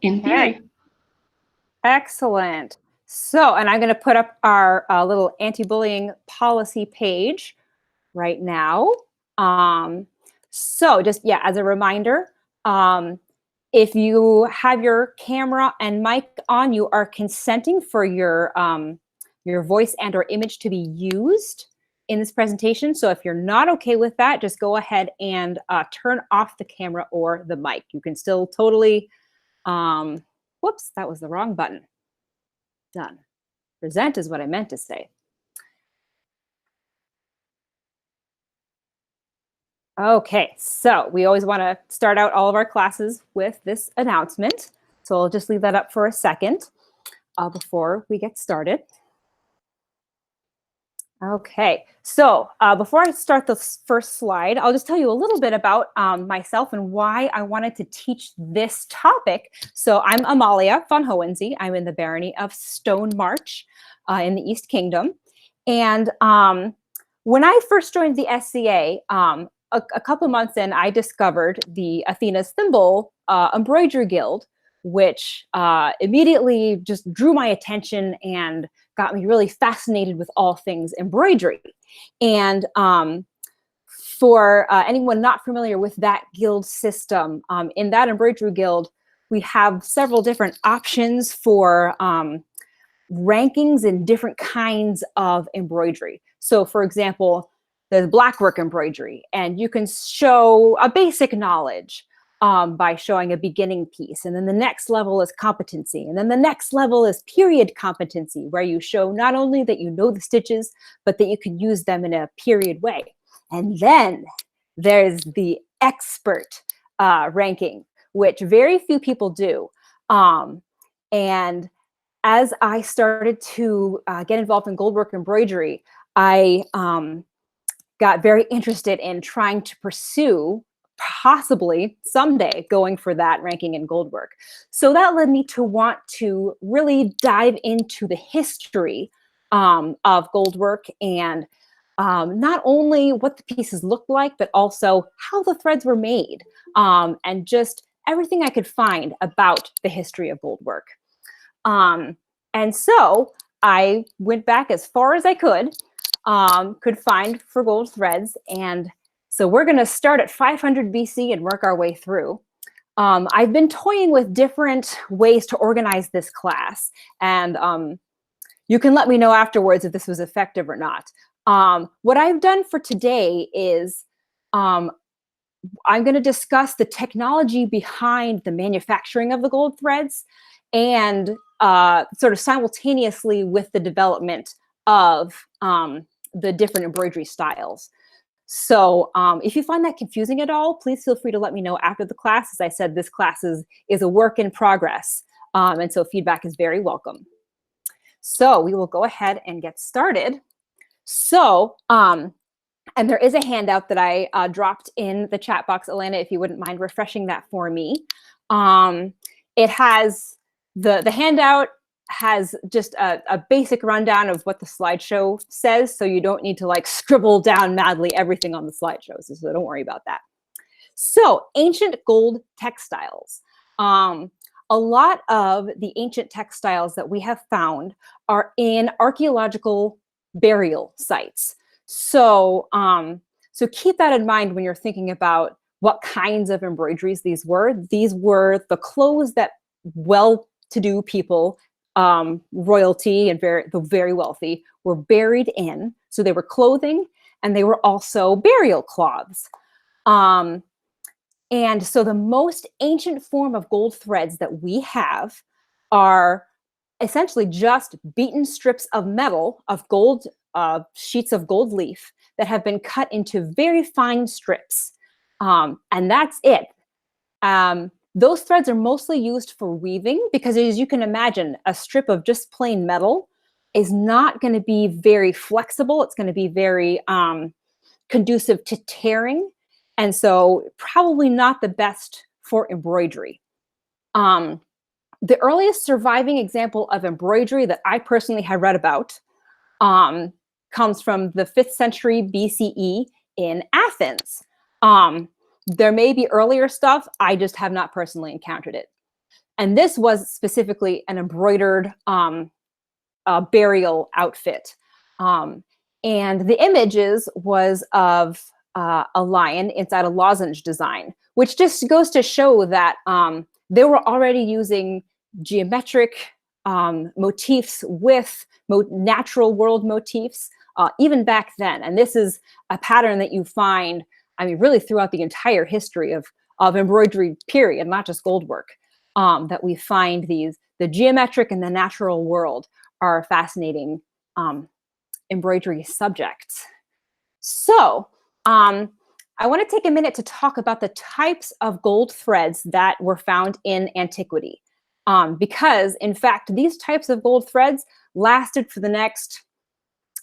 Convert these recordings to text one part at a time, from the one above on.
In Okay. theory. Excellent. So, and I'm going to put up our little anti-bullying policy page right now. So just, yeah, as a reminder, if you have your camera and mic on, you are consenting for your voice and or image to be used in this presentation. So if you're not okay with that, just go ahead and turn off the camera or the mic. You can still totally, whoops, that was the wrong button. Done. Present is what I meant to say. Okay, so we always want to start out all of our classes with this announcement. So I'll just leave that up for a second before we get started. Okay, so before I start the first slide, I'll just tell you a little bit about myself and why I wanted to teach this topic. So I'm Amalia von Hohensee. I'm in the Barony of Stone March in the East Kingdom. And when I first joined the SCA, a couple months in, I discovered the Athena's Thimble Embroidery Guild, which immediately just drew my attention and got me really fascinated with all things embroidery. And for anyone not familiar with that guild system, in that embroidery guild, we have several different options for rankings in different kinds of embroidery. So for example, there's blackwork embroidery, and you can show a basic knowledge by showing a beginning piece. And then the next level is competency. And then the next level is period competency, where you show not only that you know the stitches, but that you can use them in a period way. And then there's the expert ranking, which very few people do. And as I started to get involved in goldwork embroidery, I got very interested in trying to pursue possibly someday going for that ranking in goldwork. So that led me to want to really dive into the history of goldwork and not only what the pieces looked like, but also how the threads were made and just everything I could find about the history of goldwork. And so I went back as far as I could find for gold threads. And so we're going to start at 500 BC and work our way through. I've been toying with different ways to organize this class. And you can let me know afterwards if this was effective or not. What I've done for today is I'm going to discuss the technology behind the manufacturing of the gold threads and sort of simultaneously with the development of the different embroidery styles. So if you find that confusing at all, please feel free to let me know after the class. As I said, this class is a work in progress, and so feedback is very welcome. So we will go ahead and get started. So, and there is a handout that I dropped in the chat box. Elena, if you wouldn't mind refreshing that for me. It has, the handout has just a basic rundown of what the slideshow says, so you don't need to like scribble down madly everything on the slideshow, so don't worry about that. So, ancient gold textiles. A lot of the ancient textiles that we have found are in archaeological burial sites. So, so keep that in mind when you're thinking about what kinds of embroideries these were. These were the clothes that well-to-do people, royalty and the very wealthy, were buried in. So they were clothing, and they were also burial cloths. And so the most ancient form of gold threads that we have are essentially just beaten strips of metal, of gold, sheets of gold leaf that have been cut into very fine strips. And that's it. Those threads are mostly used for weaving because, as you can imagine, a strip of just plain metal is not going to be very flexible. It's going to be very conducive to tearing. And so probably not the best for embroidery. The earliest surviving example of embroidery that I personally have read about comes from the 5th century BCE in Athens. There may be earlier stuff, I just have not personally encountered it. And this was specifically an embroidered burial outfit. And the images was of a lion inside a lozenge design, which just goes to show that they were already using geometric motifs with natural world motifs even back then. And this is a pattern that you find, I mean, really throughout the entire history of embroidery period, not just goldwork, that we find the geometric and the natural world are fascinating embroidery subjects. So I want to take a minute to talk about the types of gold threads that were found in antiquity. Because, in fact, these types of gold threads lasted for the next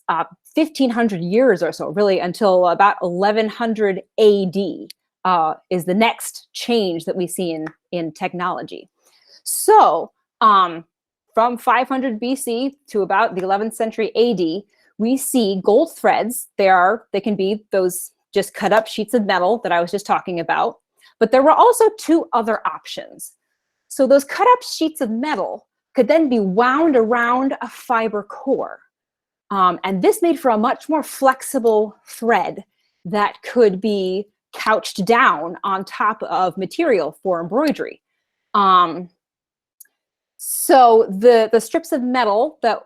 1,500 years or so, really until about 1100 AD is the next change that we see in technology. So from 500 BC to about the 11th century AD, we see gold threads. They can be those just cut up sheets of metal that I was just talking about. But there were also two other options. So those cut up sheets of metal could then be wound around a fiber core. And this made for a much more flexible thread that could be couched down on top of material for embroidery. So the strips of metal that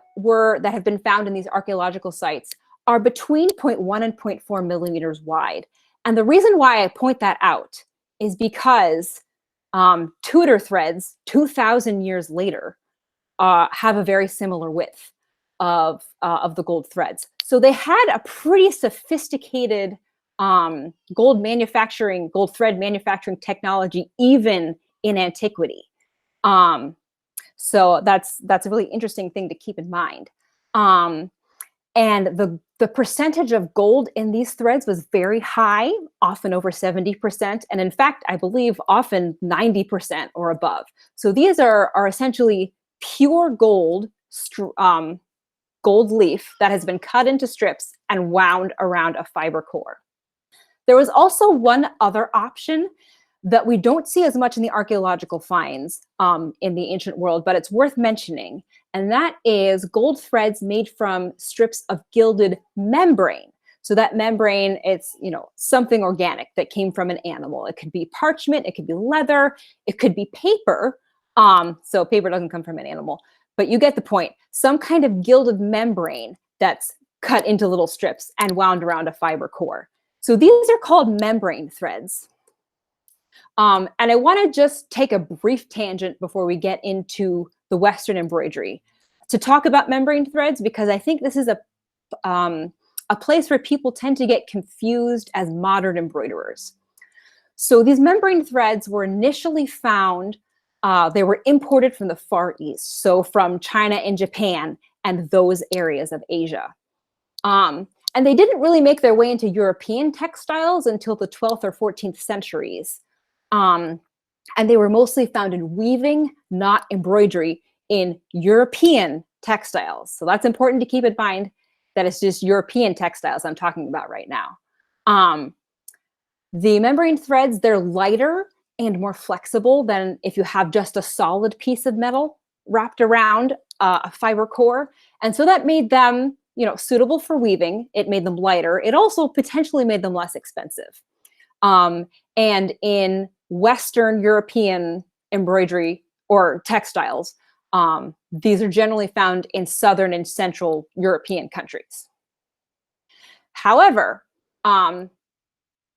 have been found in these archaeological sites are between 0.1 and 0.4 millimeters wide. And the reason why I point that out is because Tudor threads 2,000 years later have a very similar width of the gold threads. So they had a pretty sophisticated gold thread manufacturing technology even in antiquity. So that's a really interesting thing to keep in mind. And the percentage of gold in these threads was very high, often over 70%. And in fact, I believe often 90% or above. So these are essentially pure gold, gold leaf that has been cut into strips and wound around a fiber core. There was also one other option that we don't see as much in the archaeological finds in the ancient world, but it's worth mentioning. And that is gold threads made from strips of gilded membrane. So that membrane, it's something organic that came from an animal. It could be parchment, it could be leather, it could be paper. So paper doesn't come from an animal, but you get the point. Some kind of gilded membrane that's cut into little strips and wound around a fiber core. So these are called membrane threads. And I want to just take a brief tangent before we get into the Western embroidery to talk about membrane threads, because I think this is a place where people tend to get confused as modern embroiderers. So these membrane threads were initially found, they were imported from the Far East, so from China and Japan and those areas of Asia. And they didn't really make their way into European textiles until the 12th or 14th centuries. And they were mostly found in weaving, not embroidery, in European textiles. So that's important to keep in mind, that it's just European textiles I'm talking about right now. The membrane threads, they're lighter and more flexible than if you have just a solid piece of metal wrapped around a fiber core. And so that made them, suitable for weaving. It made them lighter. It also potentially made them less expensive. And in Western European embroidery or textiles, these are generally found in Southern and Central European countries. However,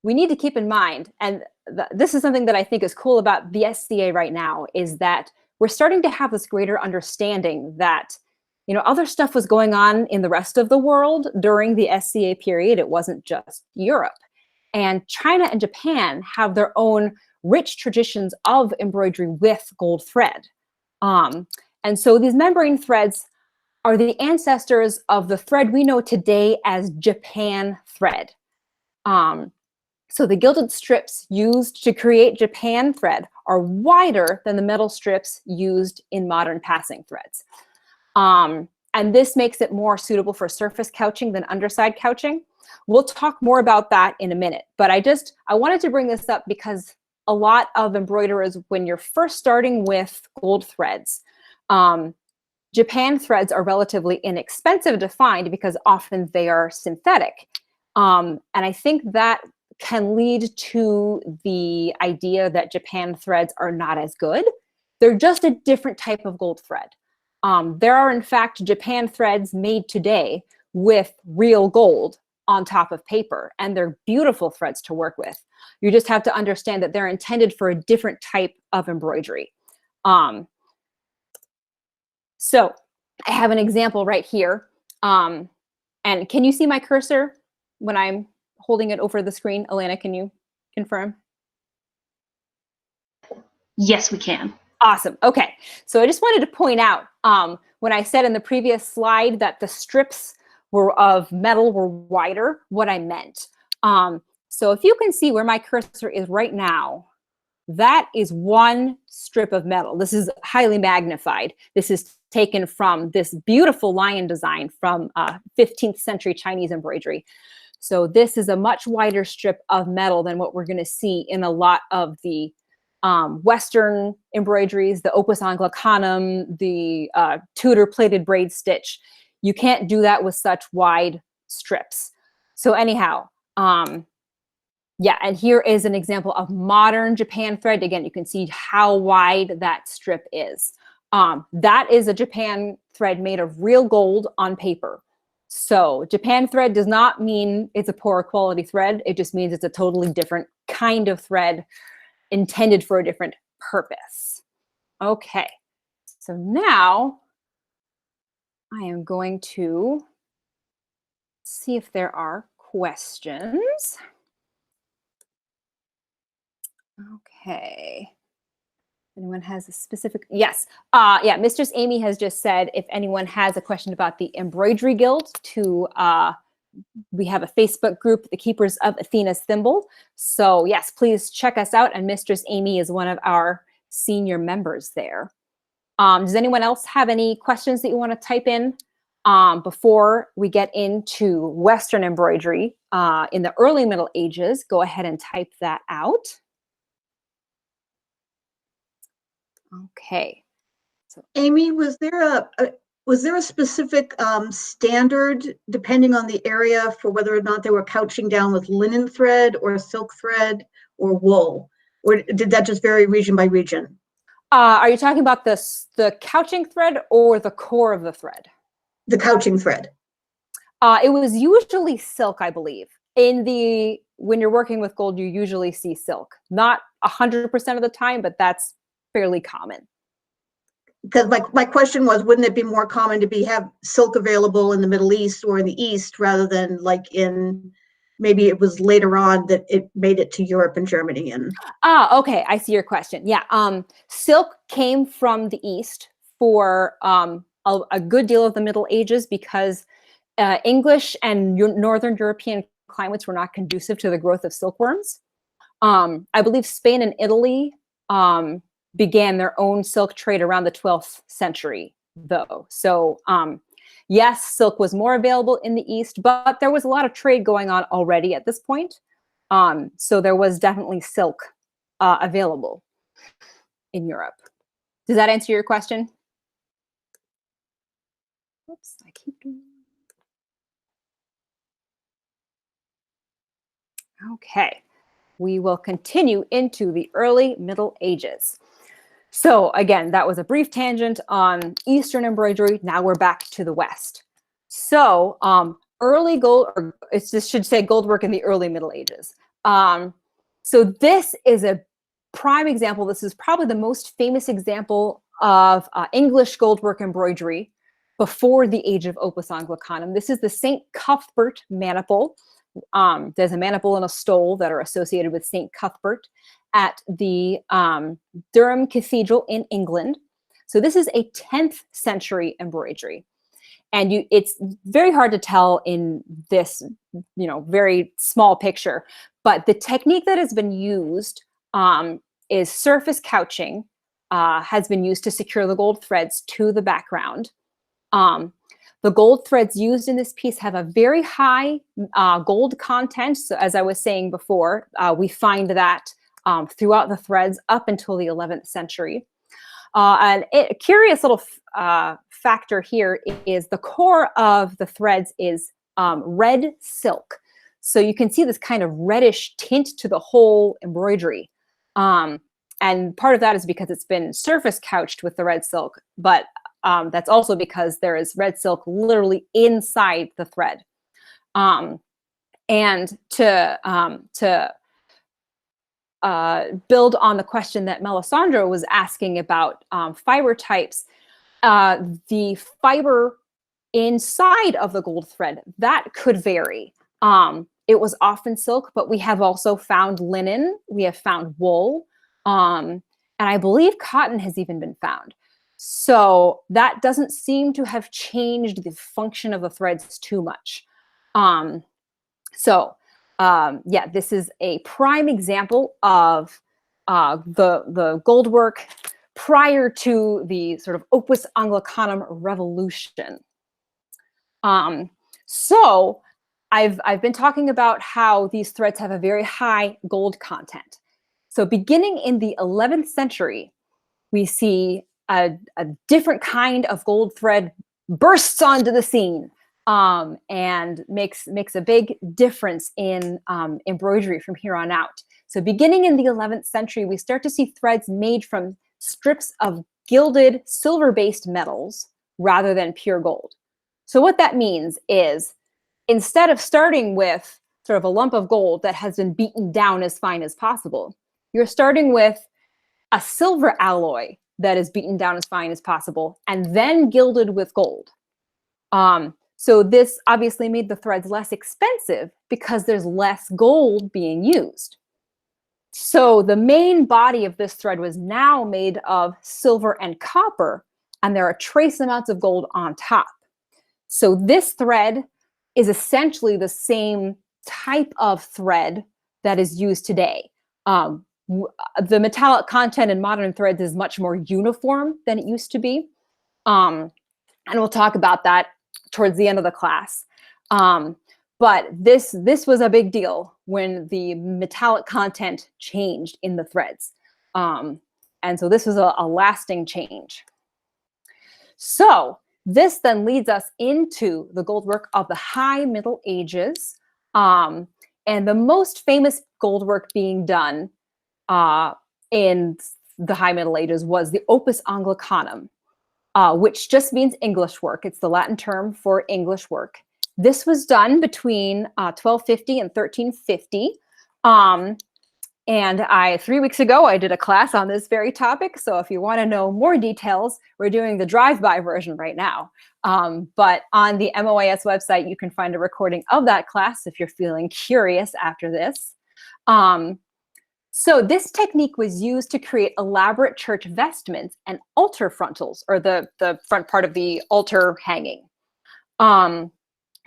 we need to keep in mind, and this is something that I think is cool about the SCA right now, is that we're starting to have this greater understanding that other stuff was going on in the rest of the world during the SCA period. It wasn't just Europe. And China and Japan have their own rich traditions of embroidery with gold thread. And so these membrane threads are the ancestors of the thread we know today as Japan thread. So the gilded strips used to create Japan thread are wider than the metal strips used in modern passing threads. And this makes it more suitable for surface couching than underside couching. We'll talk more about that in a minute, but I wanted to bring this up because a lot of embroiderers, when you're first starting with gold threads, Japan threads are relatively inexpensive to find because often they are synthetic. And I think that can lead to the idea that Japan threads are not as good. They're just a different type of gold thread. There are, in fact, Japan threads made today with real gold on top of paper, and they're beautiful threads to work with. You just have to understand that they're intended for a different type of embroidery. So I have an example right here. And can you see my cursor when I'm holding it over the screen? Elena, can you confirm? Yes, we can. Awesome. Okay. So I just wanted to point out when I said in the previous slide that the strips of metal were wider, what I meant. So if you can see where my cursor is right now, that is one strip of metal. This is highly magnified. This is taken from this beautiful lion design from 15th century Chinese embroidery. So this is a much wider strip of metal than what we're going to see in a lot of the Western embroideries, the Opus Anglicanum, the Tudor plated braid stitch. You can't do that with such wide strips. So anyhow, yeah, and here is an example of modern Japan thread. Again, you can see how wide that strip is. That is a Japan thread made of real gold on paper. So Japan thread does not mean it's a poor quality thread. It just means it's a totally different kind of thread intended for a different purpose. Okay, so now I am going to see if there are questions. Okay. Anyone has a specific? Yes. Yeah, Mistress Amy has just said if anyone has a question about the embroidery guild we have a Facebook group, the Keepers of Athena's Thimble. So yes, please check us out. And Mistress Amy is one of our senior members there. Does anyone else have any questions that you want to type in before we get into Western embroidery in the early Middle Ages? Go ahead and type that out. Okay. So, Amy, was there a specific standard depending on the area for whether or not they were couching down with linen thread or silk thread or wool, or did that just vary region by region? Are you talking about the couching thread or the core of the thread? The couching thread. It was usually silk, I believe. When you're working with gold, you usually see silk. Not 100% of the time, but that's fairly common. Because my question was, wouldn't it be more common to have silk available in the Middle East or in the East rather than like maybe it was later on that it made it to Europe and Germany? Okay, I see your question. Yeah, silk came from the East for a good deal of the Middle Ages because English and Northern European climates were not conducive to the growth of silkworms. I believe Spain and Italy began their own silk trade around the 12th century, though. So yes, silk was more available in the East, but there was a lot of trade going on already at this point. So there was definitely silk available in Europe. Does that answer your question? Oops, I keep doing. Okay, we will continue into the early Middle Ages. So again, that was a brief tangent on Eastern embroidery. Now we're back to the West. So early gold, or this should say goldwork in the early Middle Ages. So this is a prime example. This is probably the most famous example of English goldwork embroidery before the age of Opus Anglicanum. This is the St. Cuthbert maniple. There's a maniple and a stole that are associated with St. Cuthbert at the Durham Cathedral in England. So this is a 10th century embroidery. And it's very hard to tell in this, very small picture, but the technique that has been used is surface couching, has been used to secure the gold threads to the background. The gold threads used in this piece have a very high gold content. So as I was saying before, we find that throughout the threads up until the 11th century. A curious little factor here is the core of the threads is red silk. So you can see this kind of reddish tint to the whole embroidery. And part of that is because it's been surface couched with the red silk, but that's also because there is red silk literally inside the thread. And to build on the question that Melisandro was asking about fiber types, the fiber inside of the gold thread, that could vary. It was often silk, but we have also found linen, we have found wool, and I believe cotton has even been found. So that doesn't seem to have changed the function of the threads too much. Yeah, this is a prime example of the gold work prior to the sort of Opus Anglicanum revolution. So I've been talking about how these threads have a very high gold content. So beginning in the 11th century, we see a different kind of gold thread bursts onto the scene. And makes a big difference in embroidery from here on out. So beginning in the 11th century, we start to see threads made from strips of gilded silver-based metals rather than pure gold. So what that means is instead of starting with sort of a lump of gold that has been beaten down as fine as possible, you're starting with a silver alloy that is beaten down as fine as possible and then gilded with gold. So this obviously made the threads less expensive because there's less gold being used. So the main body of this thread was now made of silver and copper, and there are trace amounts of gold on top. So this thread is essentially the same type of thread that is used today. The metallic content in modern threads is much more uniform than it used to be. And we'll talk about that towards the end of the class. But this was a big deal when the metallic content changed in the threads. And so this was a lasting change. So this then leads us into the gold work of the High Middle Ages. And the most famous gold work being done in the High Middle Ages was the Opus Anglicanum, which just means English work. It's the Latin term for English work. This was done between 1250 and 1350. And 3 weeks ago, I did a class on this very topic. So if you want to know more details, we're doing the drive-by version right now. But on the MOIS website, you can find a recording of that class if you're feeling curious after this. So this technique was used to create elaborate church vestments and altar frontals, or the front part of the altar hanging.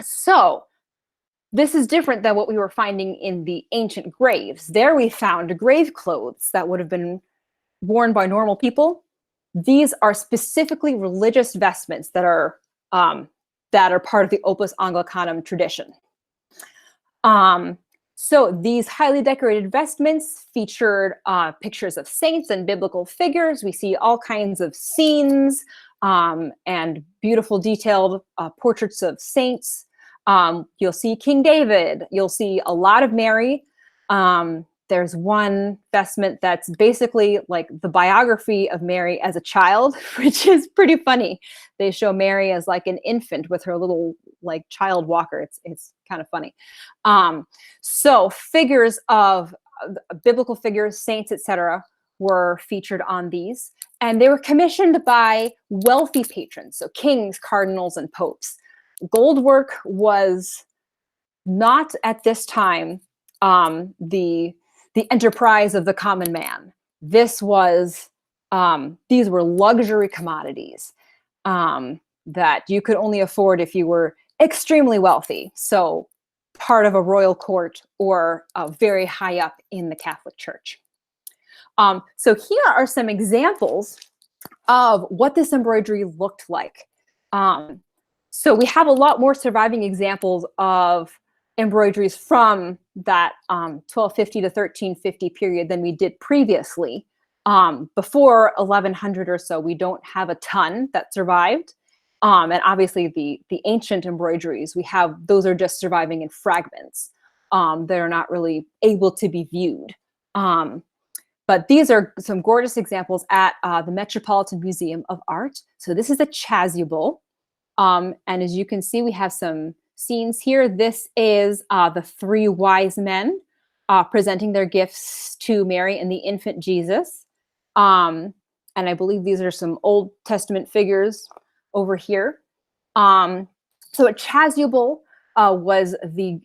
So this is different than what we were finding in the ancient graves. There we found grave clothes that would have been worn by normal people. These are specifically religious vestments that are part of the Opus Anglicanum tradition. So these highly decorated vestments featured pictures of saints and biblical figures. We see all kinds of scenes and beautiful detailed portraits of saints. You'll see King David. You'll see a lot of Mary. There's one vestment that's basically like the biography of Mary as a child, which is pretty funny. They show Mary as like an infant with her little like child walker. It's kind of funny. So figures of biblical figures, saints, etc., were featured on these, and they were commissioned by wealthy patrons, so kings, cardinals, and popes. Gold work was not at this time the enterprise of the common man. This was these were luxury commodities that you could only afford if you were extremely wealthy. So part of a royal court or very high up in the Catholic Church. So here are some examples of what this embroidery looked like. So we have a lot more surviving examples of embroideries from that 1250 to 1350 period than we did previously. Before 1100 or so, we don't have a ton that survived. And obviously the ancient embroideries, those are just surviving in fragments. They're not really able to be viewed. But these are some gorgeous examples at the Metropolitan Museum of Art. So this is a chasuble. And as you can see, we have some scenes here. This is the three wise men presenting their gifts to Mary and the infant Jesus. And I believe these are some Old Testament figures over here. So a chasuble was the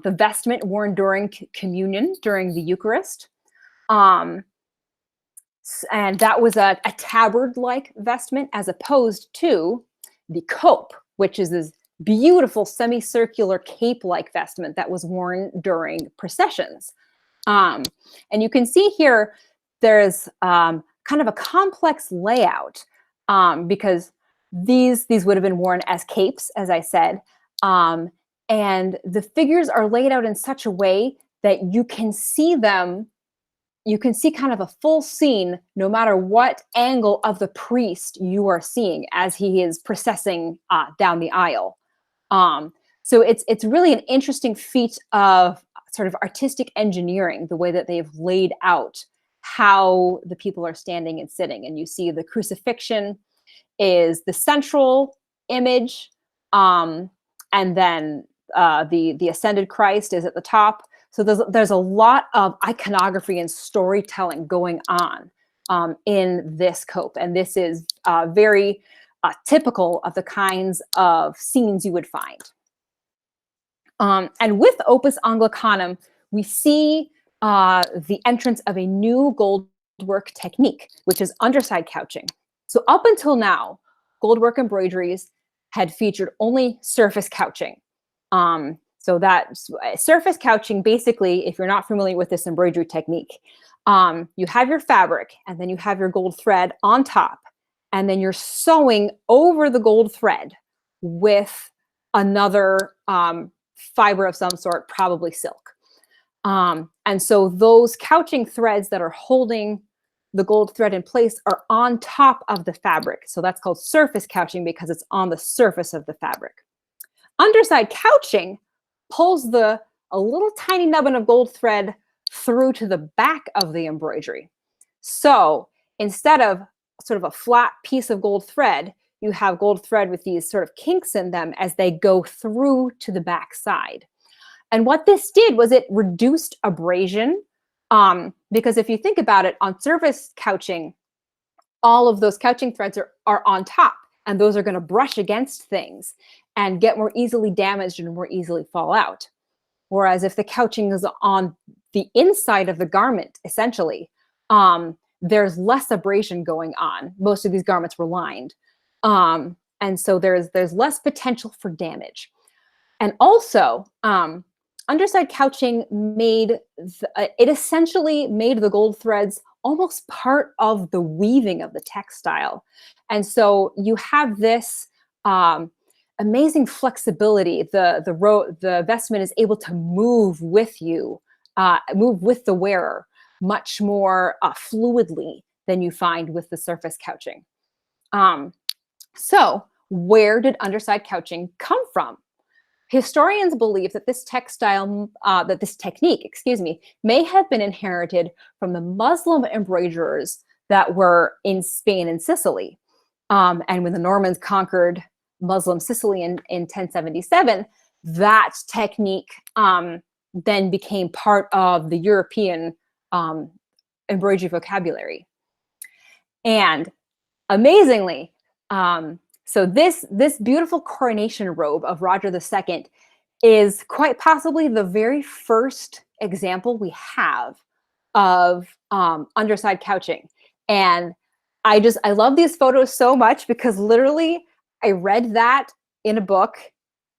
vestment worn during communion, during the Eucharist. And that was a tabard-like vestment, as opposed to the cope, which is this beautiful semicircular cape-like vestment that was worn during processions. And you can see here, there's kind of a complex layout because these would have been worn as capes, as I said. And the figures are laid out in such a way that you can see them. You can see kind of a full scene no matter what angle of the priest you are seeing as he is processing down the aisle. So it's really an interesting feat of sort of artistic engineering, the way that they've laid out how the people are standing and sitting. And you see the crucifixion is the central image, and then the ascended Christ is at the top. So there's a lot of iconography and storytelling going on in this cope. And this is very typical of the kinds of scenes you would find. And with Opus Anglicanum, we see the entrance of a new goldwork technique, which is underside couching. So up until now, goldwork embroideries had featured only surface couching. So that surface couching, basically, if you're not familiar with this embroidery technique, you have your fabric and then you have your gold thread on top, and then you're sewing over the gold thread with another fiber of some sort, probably silk. And so those couching threads that are holding the gold thread in place are on top of the fabric. So that's called surface couching because it's on the surface of the fabric. Underside couching pulls a little tiny nubbin of gold thread through to the back of the embroidery. So instead of sort of a flat piece of gold thread, you have gold thread with these sort of kinks in them as they go through to the back side. And what this did was it reduced abrasion, because if you think about it, on surface couching, all of those couching threads are on top, and those are going to brush against things and get more easily damaged and more easily fall out. Whereas if the couching is on the inside of the garment, essentially, there's less abrasion going on. Most of these garments were lined. And so there's less potential for damage. And also, underside couching it essentially made the gold threads almost part of the weaving of the textile. And so you have this amazing flexibility. The vestment is able to move with you, move with the wearer much more fluidly than you find with the surface couching. So where did underside couching come from? Historians believe that this technique, may have been inherited from the Muslim embroiderers that were in Spain and Sicily. And when the Normans conquered Muslim Sicily in 1077, that technique then became part of the European embroidery vocabulary. And amazingly, so this beautiful coronation robe of Roger II is quite possibly the very first example we have of underside couching. And I love these photos so much because literally I read that in a book,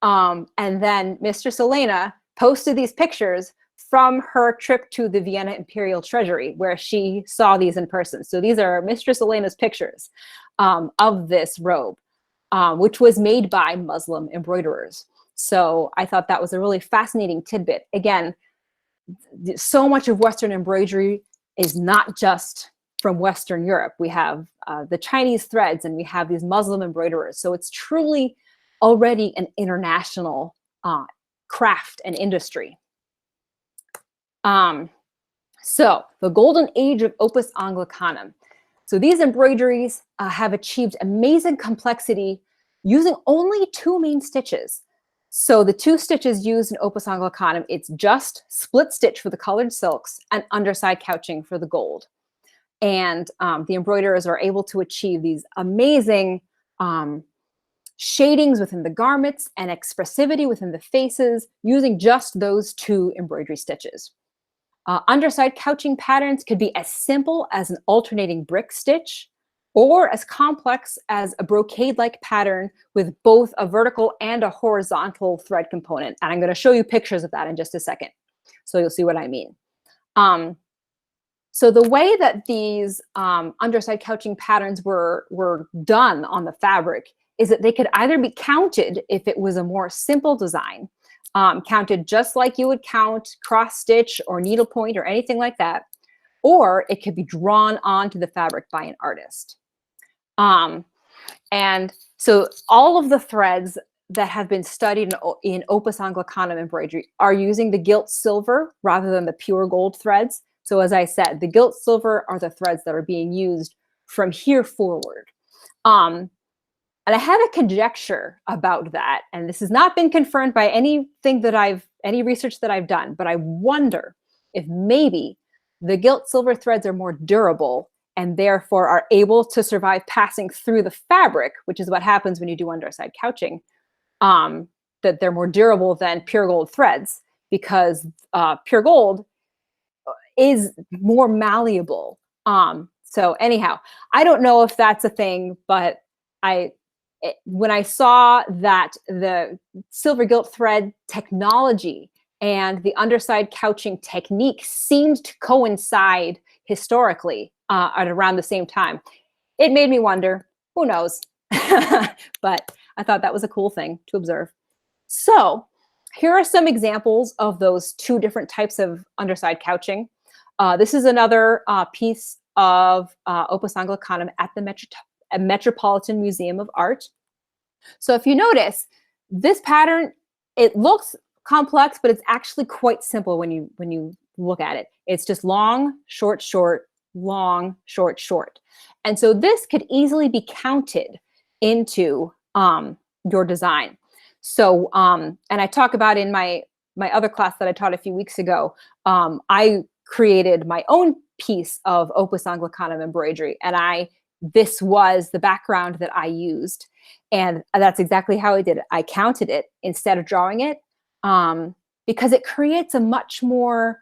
and then Mistress Elena posted these pictures from her trip to the Vienna Imperial Treasury, where she saw these in person. So these are Mistress Elena's pictures of this robe, which was made by Muslim embroiderers. So I thought that was a really fascinating tidbit. Again, so much of Western embroidery is not just from Western Europe. We have the Chinese threads, and we have these Muslim embroiderers. So it's truly already an international craft and industry. So the golden age of Opus Anglicanum. So these embroideries have achieved amazing complexity using only 2 main stitches. So the 2 stitches used in Opus Anglicanum, it's just split stitch for the colored silks and underside couching for the gold. And the embroiderers are able to achieve these amazing shadings within the garments and expressivity within the faces using just those 2 embroidery stitches. Underside couching patterns could be as simple as an alternating brick stitch or as complex as a brocade-like pattern with both a vertical and a horizontal thread component. And I'm going to show you pictures of that in just a second, so you'll see what I mean. So the way that these underside couching patterns were done on the fabric is that they could either be counted if it was a more simple design, counted just like you would count cross stitch or needlepoint or anything like that, or it could be drawn onto the fabric by an artist. And so all of the threads that have been studied in Opus Anglicanum embroidery are using the gilt silver rather than the pure gold threads. So as I said, the gilt silver are the threads that are being used from here forward. And I have a conjecture about that, and this has not been confirmed by any research that I've done, but I wonder if maybe the gilt silver threads are more durable and therefore are able to survive passing through the fabric, which is what happens when you do underside couching, that they're more durable than pure gold threads, because pure gold is more malleable. So anyhow, I don't know if that's a thing, but when I saw that the silver gilt thread technology and the underside couching technique seemed to coincide historically at around the same time, it made me wonder, who knows? But I thought that was a cool thing to observe. So here are some examples of those 2 different types of underside couching. This is another piece of Opus Anglicanum at the Metropolitan Museum of Art. So if you notice, this pattern, it looks complex, but it's actually quite simple when you look at it. It's just long, short, short, long, short, short. And so this could easily be counted into your design. So, and I talk about in my other class that I taught a few weeks ago, I created my own piece of Opus Anglicanum embroidery, and this was the background that I used. And that's exactly how I did it. I counted it instead of drawing it, because it creates a much more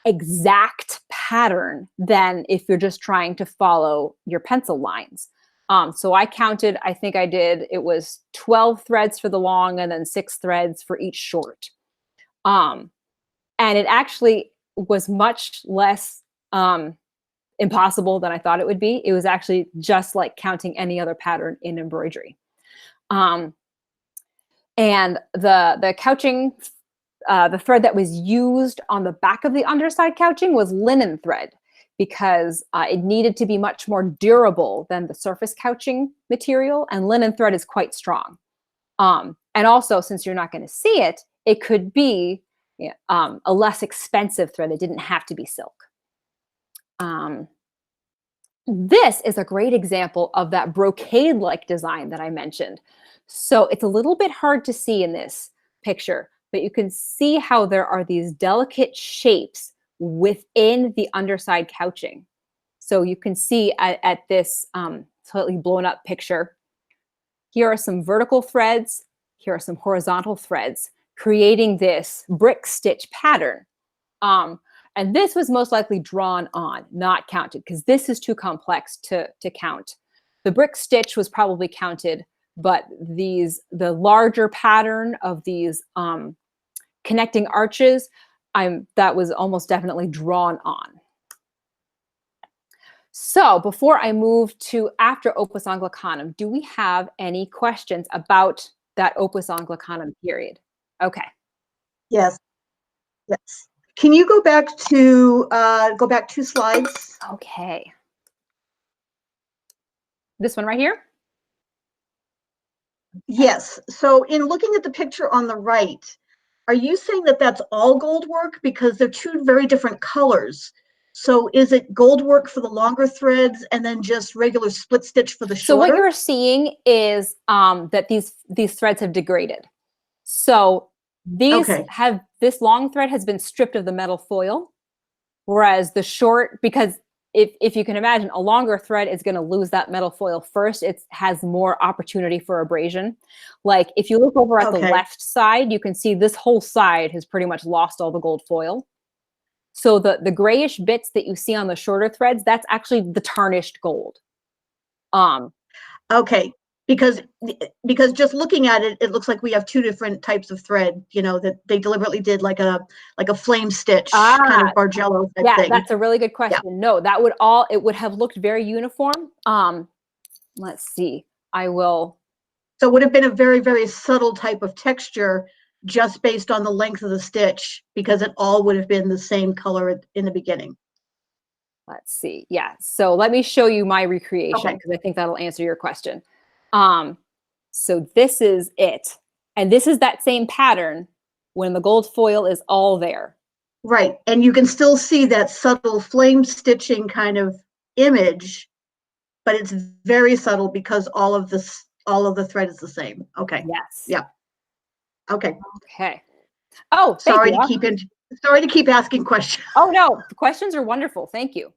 exact pattern than if you're just trying to follow your pencil lines. So I counted, I think it was 12 threads for the long and then 6 threads for each short. And it actually was much less impossible than I thought it would be. It was actually just like counting any other pattern in embroidery. And the couching, the thread that was used on the back of the underside couching was linen thread, because it needed to be much more durable than the surface couching material, and linen thread is quite strong. And also, since you're not going to see it, it could be a less expensive thread. It didn't have to be silk. This is a great example of that brocade-like design that I mentioned. So it's a little bit hard to see in this picture, but you can see how there are these delicate shapes within the underside couching. So you can see at this slightly blown up picture, here are some vertical threads, here are some horizontal threads, creating this brick stitch pattern. And this was most likely drawn on, not counted, because this is too complex to count. The brick stitch was probably counted, but the larger pattern of these connecting arches, that was almost definitely drawn on. So before I move to after Opus Anglicanum, do we have any questions about that Opus Anglicanum period? Okay. Yes. Yes. Can you go back 2 slides? Okay. This one right here? Yes. So in looking at the picture on the right, are you saying that that's all gold work? Because they're two very different colors. So is it gold work for the longer threads and then just regular split stitch for the So what shorter? you're seeing is that these threads have degraded. So Okay. this long thread has been stripped of the metal foil, whereas the short, because if you can imagine, a longer thread is going to lose that metal foil first. It has more opportunity for abrasion. Like if you look over at the Okay. left side, you can see this whole side has pretty much lost all the gold foil. So the grayish bits that you see on the shorter threads, that's actually the tarnished gold. Okay. Because just looking at it, it looks like we have two different types of thread, that they deliberately did like a flame stitch kind of Bargello type Yeah, thing. that's a really good question. Yeah. No, it would have looked very uniform. Let's see. I will. So it would have been a very, very subtle type of texture just based on the length of the stitch because it all would have been the same color in the beginning. Let's see. Yeah. So let me show you my recreation because I think that'll answer your question. So this is it. And this is that same pattern when the gold foil is all there. Right. And you can still see that subtle flame stitching kind of image, but it's very subtle because all of the thread is the same. Okay. Yes. Yeah. Okay. Okay. Oh, thank Sorry you. to keep asking questions. Oh no, the questions are wonderful. Thank you.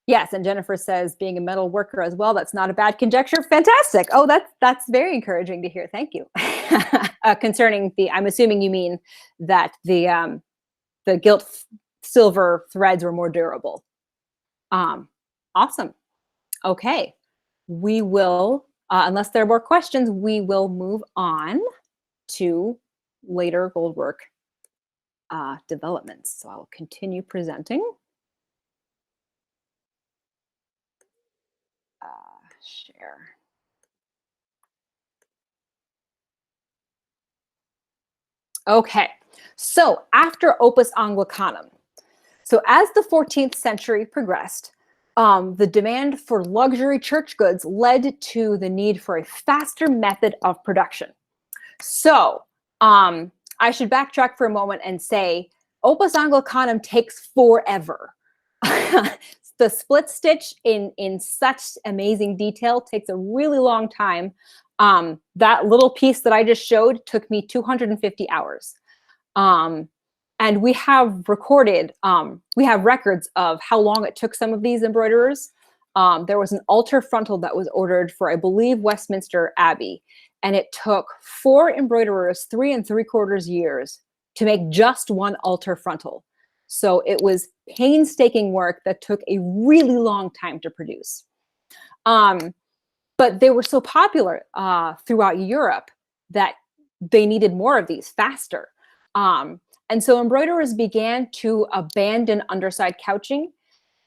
Yes, and Jennifer says being a metal worker as well, that's not a bad conjecture. Fantastic. Oh, that's very encouraging to hear. Thank you. Concerning I'm assuming you mean that the gilt silver threads were more durable. Awesome. Okay. We will, unless there are more questions, we will move on to later goldwork developments. So I'll continue presenting. Share. Okay, so after Opus Anglicanum, so as the 14th century progressed, the demand for luxury church goods led to the need for a faster method of production. So I should backtrack for a moment and say Opus Anglicanum takes forever. The split stitch in such amazing detail takes a really long time. That little piece that I just showed took me 250 hours. And we have we have records of how long it took some of these embroiderers. There was an altar frontal that was ordered for, I believe, Westminster Abbey. And it took 4 embroiderers 3 3/4 years to make just one altar frontal. So it was painstaking work that took a really long time to produce. But they were so popular throughout Europe that they needed more of these faster. And so embroiderers began to abandon underside couching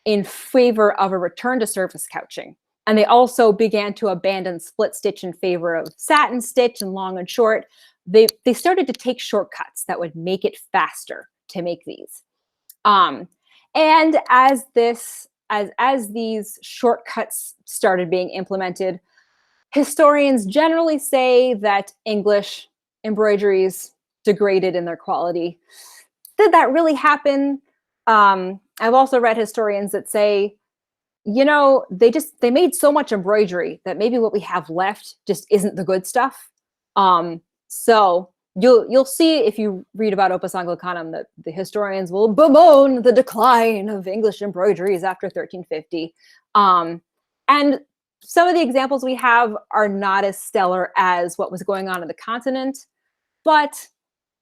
in favor of a return to surface couching. And they also began to abandon split stitch in favor of satin stitch and long and short. They started to take shortcuts that would make it faster to make these. And as these shortcuts started being implemented, historians generally say that English embroideries degraded in their quality. Did that really happen? I've also read historians that say, they made so much embroidery that maybe what we have left just isn't the good stuff. So you'll see if you read about Opus Anglicanum that the historians will bemoan the decline of English embroideries after 1350. And some of the examples we have are not as stellar as what was going on in the continent, but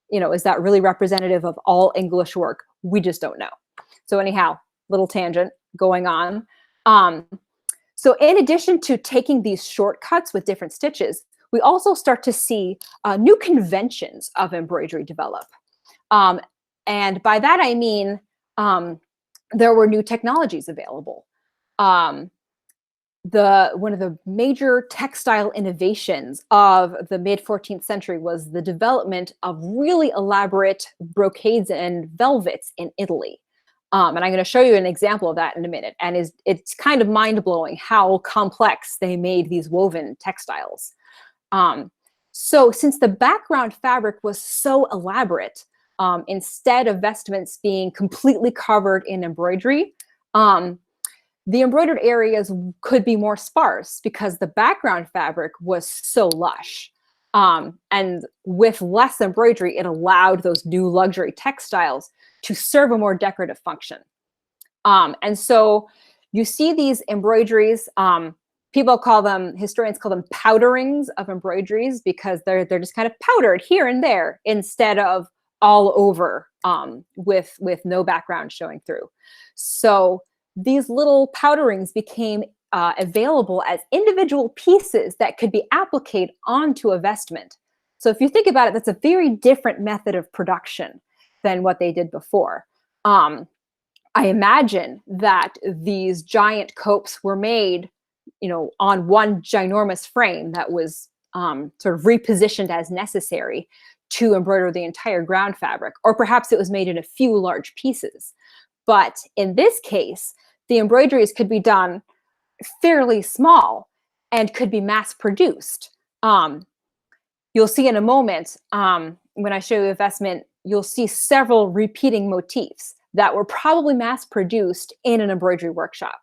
is that really representative of all English work? We just don't know. So anyhow, little tangent going on. So in addition to taking these shortcuts with different stitches, we also start to see new conventions of embroidery develop. And by that, I mean there were new technologies available. one of the major textile innovations of the mid 14th century was the development of really elaborate brocades and velvets in Italy. And I'm going to show you an example of that in a minute. And it's kind of mind-blowing how complex they made these woven textiles. So since the background fabric was so elaborate, instead of vestments being completely covered in embroidery, the embroidered areas could be more sparse because the background fabric was so lush. And with less embroidery, it allowed those new luxury textiles to serve a more decorative function. And so you see these embroideries, historians call them powderings of embroideries because they're just kind of powdered here and there instead of all over with no background showing through. So these little powderings became available as individual pieces that could be appliqued onto a vestment. So if you think about it, that's a very different method of production than what they did before. I imagine that these giant copes were made, on one ginormous frame that was sort of repositioned as necessary to embroider the entire ground fabric, or perhaps it was made in a few large pieces. But in this case, the embroideries could be done fairly small and could be mass produced. You'll see in a moment, when I show you a vestment, you'll see several repeating motifs that were probably mass produced in an embroidery workshop.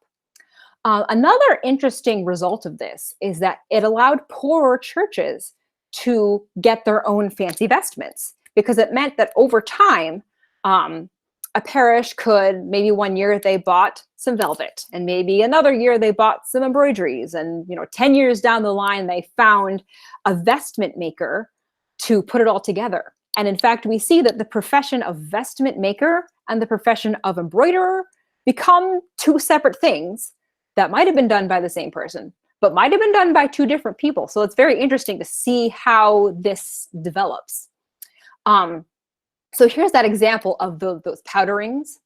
Another interesting result of this is that it allowed poorer churches to get their own fancy vestments, because it meant that over time, a parish could, maybe one year they bought some velvet, and maybe another year they bought some embroideries, and 10 years down the line they found a vestment maker to put it all together. And in fact, we see that the profession of vestment maker and the profession of embroiderer become two separate things that might have been done by the same person, but might have been done by two different people. So it's very interesting to see how this develops. So here's that example of those powderings.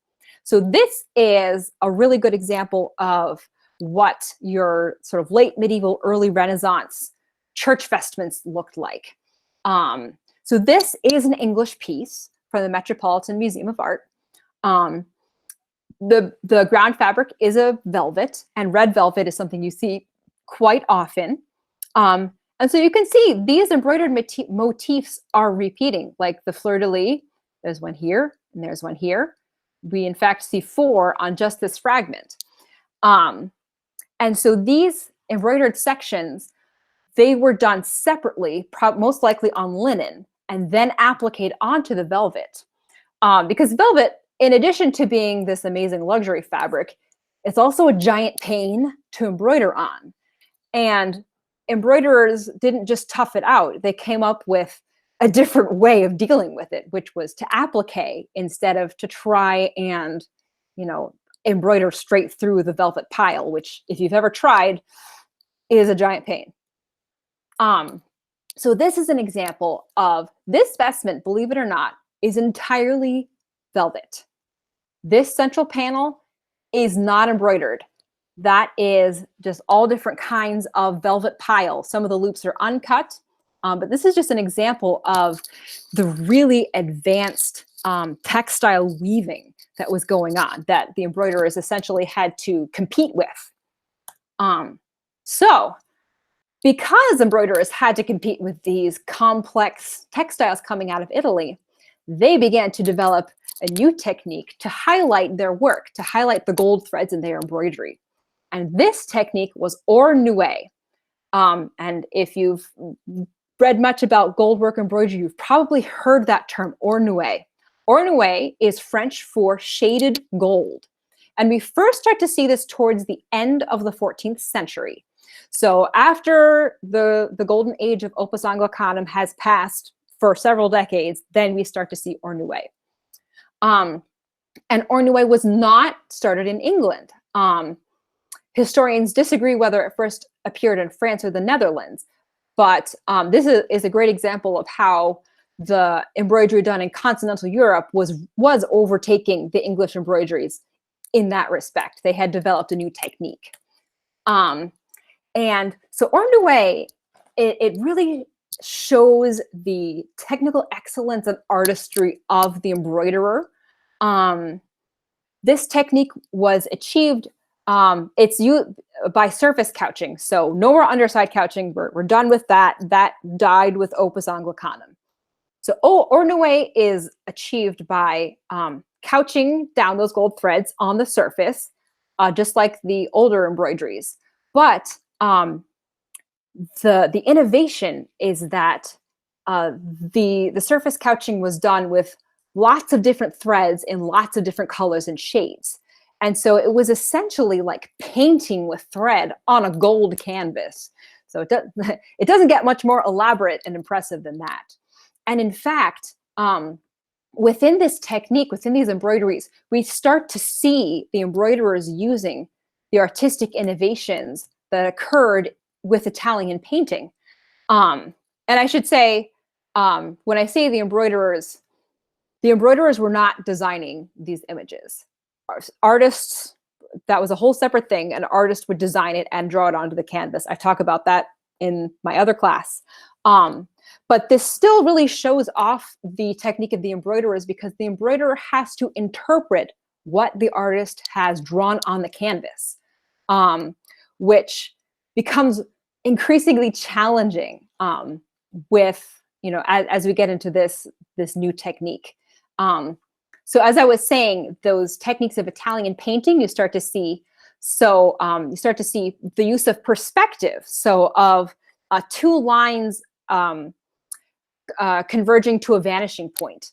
So this is a really good example of what your sort of late medieval, early Renaissance church vestments looked like. So this is an English piece from the Metropolitan Museum of Art. The ground fabric is a velvet, and red velvet is something you see quite often. And so you can see these embroidered motifs are repeating, like the fleur-de-lis. There's one here, and there's one here. We, in fact, see 4 on just this fragment. And so these embroidered sections, they were done separately, most likely on linen, and then appliqued onto the velvet. Because velvet, in addition to being this amazing luxury fabric, it's also a giant pain to embroider on. And embroiderers didn't just tough it out. They came up with a different way of dealing with it, which was to applique instead of to try and, embroider straight through the velvet pile, which, if you've ever tried, is a giant pain. So this is an example of this vestment, believe it or not, is entirely velvet. This central panel is not embroidered. That is just all different kinds of velvet pile. Some of the loops are uncut, but this is just an example of the really advanced textile weaving that was going on, that the embroiderers essentially had to compete with. So because embroiderers had to compete with these complex textiles coming out of Italy, they began to develop a new technique to highlight their work, to highlight the gold threads in their embroidery. And this technique was ornoué. And if you've read much about goldwork embroidery, you've probably heard that term, ornoué. Ornoué is French for shaded gold. And we first start to see this towards the end of the 14th century. So after the golden age of Opus Anglicanum has passed for several decades, then we start to see ornoué. And ornoué was not started in England. Historians disagree whether it first appeared in France or the Netherlands, but this is a great example of how the embroidery done in continental Europe was overtaking the English embroideries in that respect. They had developed a new technique. And so Ornaway, it really shows the technical excellence and artistry of the embroiderer. This technique was achieved, it's used by surface couching. So no more underside couching. We're done with that. That died with Opus Anglicanum. So Ornaway is achieved by couching down those gold threads on the surface, just like the older embroideries. But the innovation is that the surface couching was done with lots of different threads in lots of different colors and shades. And so it was essentially like painting with thread on a gold canvas. So it doesn't get much more elaborate and impressive than that. And in fact, within this technique, within these embroideries, we start to see the embroiderers using the artistic innovations that occurred with Italian painting. And I should say, when I say the embroiderers were not designing these images. Artists, that was a whole separate thing. An artist would design it and draw it onto the canvas. I talk about that in my other class. But this still really shows off the technique of the embroiderers, because the embroiderer has to interpret what the artist has drawn on the canvas, which becomes increasingly challenging with, as we get into this new technique. So as I was saying, those techniques of Italian painting, you start to see the use of perspective. So of two lines converging to a vanishing point,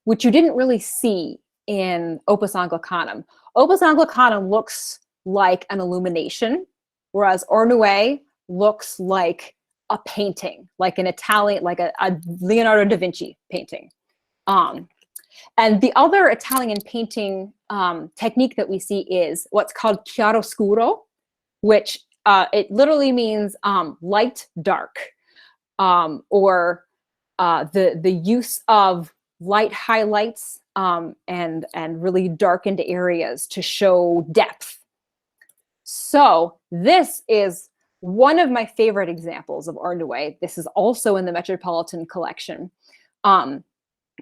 which you didn't really see in Opus Anglicanum. Opus Anglicanum looks like an illumination, whereas Ornaway looks like a painting, like an Italian, like a Leonardo da Vinci painting. And the other Italian painting technique that we see is what's called chiaroscuro, which it literally means light dark, or the use of light highlights and really darkened areas to show depth. So this is one of my favorite examples of Ornaway. This is also in the Metropolitan Collection. And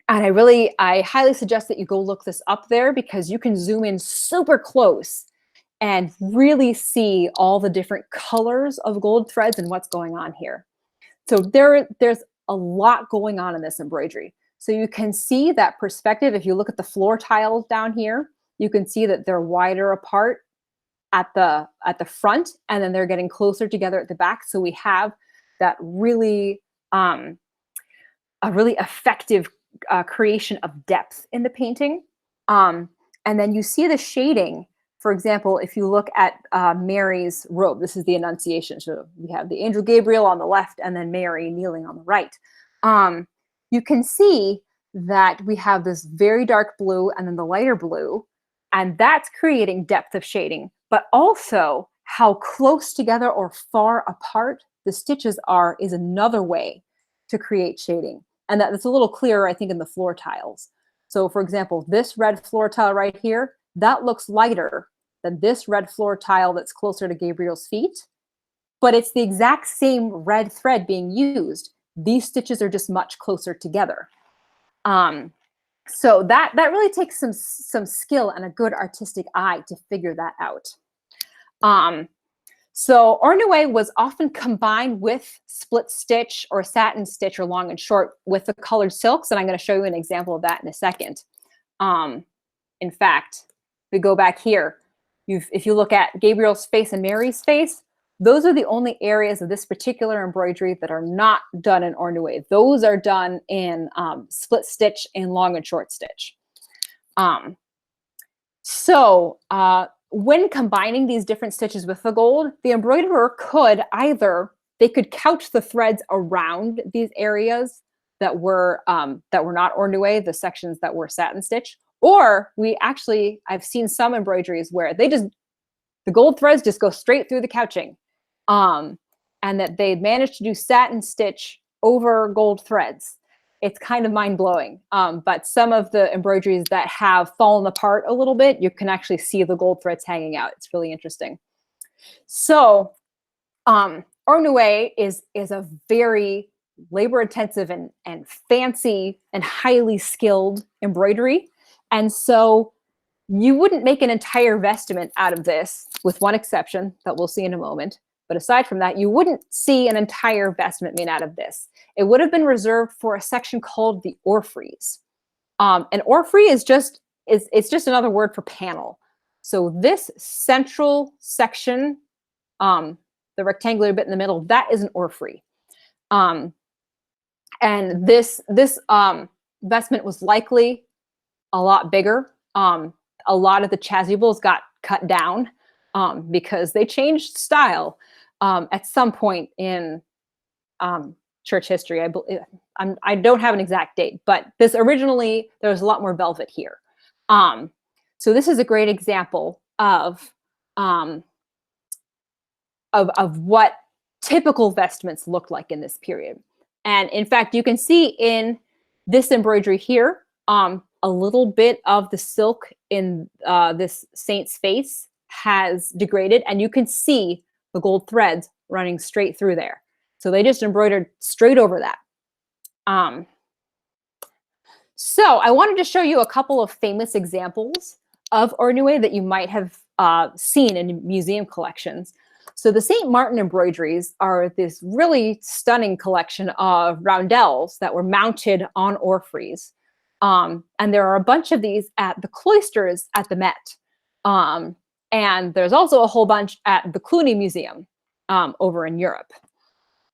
I highly suggest that you go look this up there, because you can zoom in super close and really see all the different colors of gold threads and what's going on here. So there's a lot going on in this embroidery. So you can see that perspective. If you look at the floor tiles down here, you can see that they're wider apart at the front, and then they're getting closer together at the back. So we have that really a really effective creation of depth in the painting. And then you see the shading. For example, if you look at Mary's robe, this is the Annunciation. So we have the angel Gabriel on the left and then Mary kneeling on the right. You can see that we have this very dark blue and then the lighter blue, and that's creating depth of shading, but also how close together or far apart the stitches are is another way to create shading. And that's a little clearer, I think, in the floor tiles. So for example, this red floor tile right here, that looks lighter than this red floor tile that's closer to Gabriel's feet, but it's the exact same red thread being used. These stitches are just much closer together. So that really takes some skill and a good artistic eye to figure that out. So Ornaway was often combined with split stitch or satin stitch or long and short with the colored silks, and I'm going to show you an example of that in a second. In fact, we go back here. If you look at Gabriel's face and Mary's face, those are the only areas of this particular embroidery that are not done in Ornaway. Those are done in split stitch and long and short stitch. When combining these different stitches with the gold, the embroiderer could they could couch the threads around these areas that were not Ornaway, the sections that were satin stitch, or I've seen some embroideries where the gold threads just go straight through the couching, and that they'd managed to do satin stitch over gold threads. It's kind of mind-blowing. But some of the embroideries that have fallen apart a little bit, you can actually see the gold threads hanging out. It's really interesting. So Ornue is a very labor-intensive and fancy and highly skilled embroidery. And so you wouldn't make an entire vestment out of this, with one exception that we'll see in a moment. But aside from that, you wouldn't see an entire vestment made out of this. It would have been reserved for a section called the orphreys. And orphrey is just another word for panel. So this central section, the rectangular bit in the middle, that is an orphrey. And this vestment was likely a lot bigger. A lot of the chasubles got cut down because they changed style at some point in church history. I don't have an exact date, but this originally, there was a lot more velvet here. So this is a great example of what typical vestments looked like in this period. And in fact, you can see in this embroidery here, a little bit of the silk in this saint's face has degraded, and you can see the gold threads running straight through there. So they just embroidered straight over that. So I wanted to show you a couple of famous examples of ornue that you might have seen in museum collections. So the St. Martin embroideries are this really stunning collection of roundels that were mounted on orphreys. And there are a bunch of these at the cloisters at the Met. And there's also a whole bunch at the Cluny Museum over in Europe.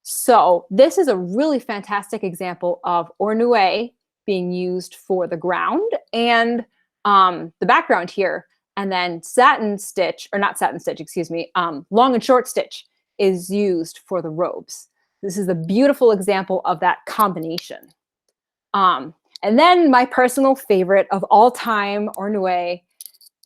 So this is a really fantastic example of ornue being used for the ground and the background here. And then satin stitch, or not satin stitch, excuse me, long and short stitch is used for the robes. This is a beautiful example of that combination. And then my personal favorite of all time ornue,